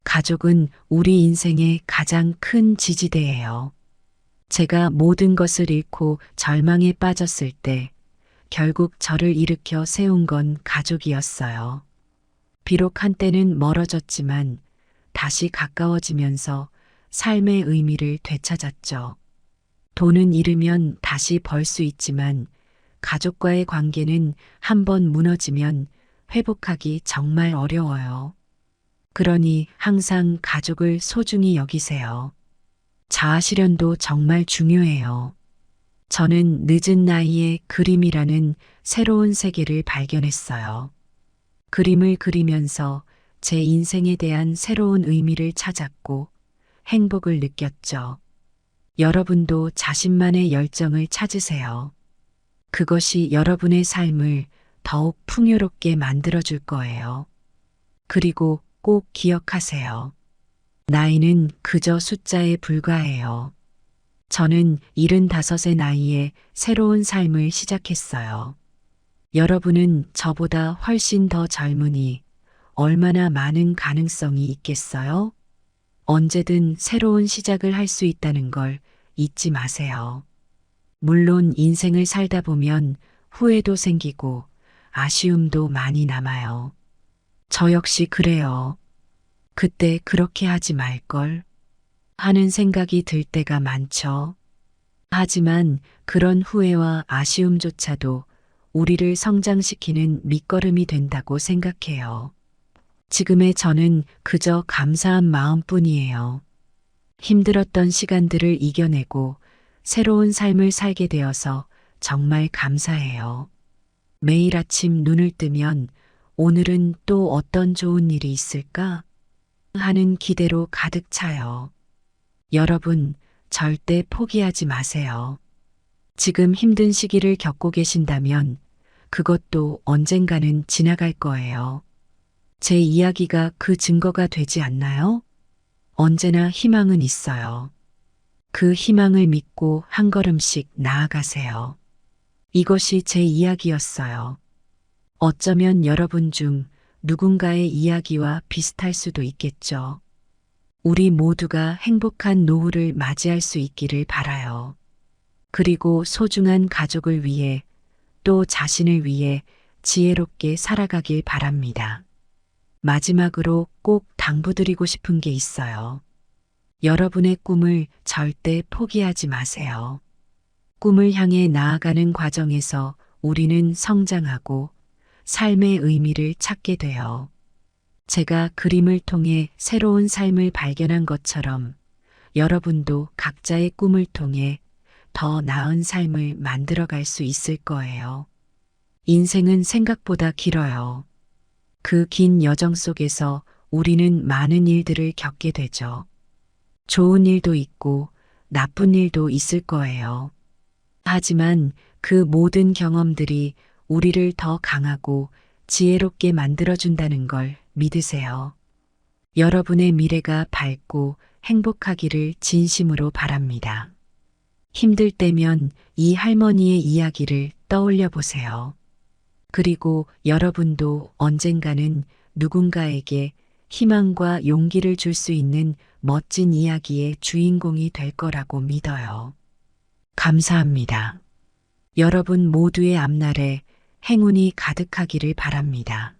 가족은 우리 인생의 가장 큰 지지대예요. 제가 모든 것을 잃고 절망에 빠졌을 때 결국 저를 일으켜 세운 건 가족이었어요. 비록 한때는 멀어졌지만 다시 가까워지면서 삶의 의미를 되찾았죠. 돈은 잃으면 다시 벌 수 있지만 가족과의 관계는 한번 무너지면 회복하기 정말 어려워요. 그러니 항상 가족을 소중히 여기세요. 자아실현도 정말 중요해요. 저는 늦은 나이에 그림이라는 새로운 세계를 발견했어요. 그림을 그리면서 제 인생에 대한 새로운 의미를 찾았고 행복을 느꼈죠. 여러분도 자신만의 열정을 찾으세요. 그것이 여러분의 삶을 더욱 풍요롭게 만들어줄 거예요. 그리고 꼭 기억하세요. 나이는 그저 숫자에 불과해요. 저는 75의 나이에 새로운 삶을 시작했어요. 여러분은 저보다 훨씬 더 젊으니 얼마나 많은 가능성이 있겠어요? 언제든 새로운 시작을 할 수 있다는 걸 잊지 마세요. 물론 인생을 살다 보면 후회도 생기고 아쉬움도 많이 남아요. 저 역시 그래요. 그때 그렇게 하지 말걸 하는 생각이 들 때가 많죠. 하지만 그런 후회와 아쉬움조차도 우리를 성장시키는 밑거름이 된다고 생각해요. 지금의 저는 그저 감사한 마음뿐이에요. 힘들었던 시간들을 이겨내고 새로운 삶을 살게 되어서 정말 감사해요. 매일 아침 눈을 뜨면 오늘은 또 어떤 좋은 일이 있을까? 하는 기대로 가득 차요. 여러분, 절대 포기하지 마세요. 지금 힘든 시기를 겪고 계신다면 그것도 언젠가는 지나갈 거예요. 제 이야기가 그 증거가 되지 않나요? 언제나 희망은 있어요. 그 희망을 믿고 한 걸음씩 나아가세요. 이것이 제 이야기였어요. 어쩌면 여러분 중 누군가의 이야기와 비슷할 수도 있겠죠. 우리 모두가 행복한 노후를 맞이할 수 있기를 바라요. 그리고 소중한 가족을 위해 또 자신을 위해 지혜롭게 살아가길 바랍니다. 마지막으로 꼭 당부드리고 싶은 게 있어요. 여러분의 꿈을 절대 포기하지 마세요. 꿈을 향해 나아가는 과정에서 우리는 성장하고 삶의 의미를 찾게 돼요. 제가 그림을 통해 새로운 삶을 발견한 것처럼 여러분도 각자의 꿈을 통해 더 나은 삶을 만들어갈 수 있을 거예요. 인생은 생각보다 길어요. 그 긴 여정 속에서 우리는 많은 일들을 겪게 되죠. 좋은 일도 있고 나쁜 일도 있을 거예요. 하지만 그 모든 경험들이 우리를 더 강하고 지혜롭게 만들어준다는 걸 믿으세요. 여러분의 미래가 밝고 행복하기를 진심으로 바랍니다. 힘들 때면 이 할머니의 이야기를 떠올려 보세요. 그리고 여러분도 언젠가는 누군가에게 희망과 용기를 줄 수 있는 멋진 이야기의 주인공이 될 거라고 믿어요. 감사합니다. 여러분 모두의 앞날에 행운이 가득하기를 바랍니다.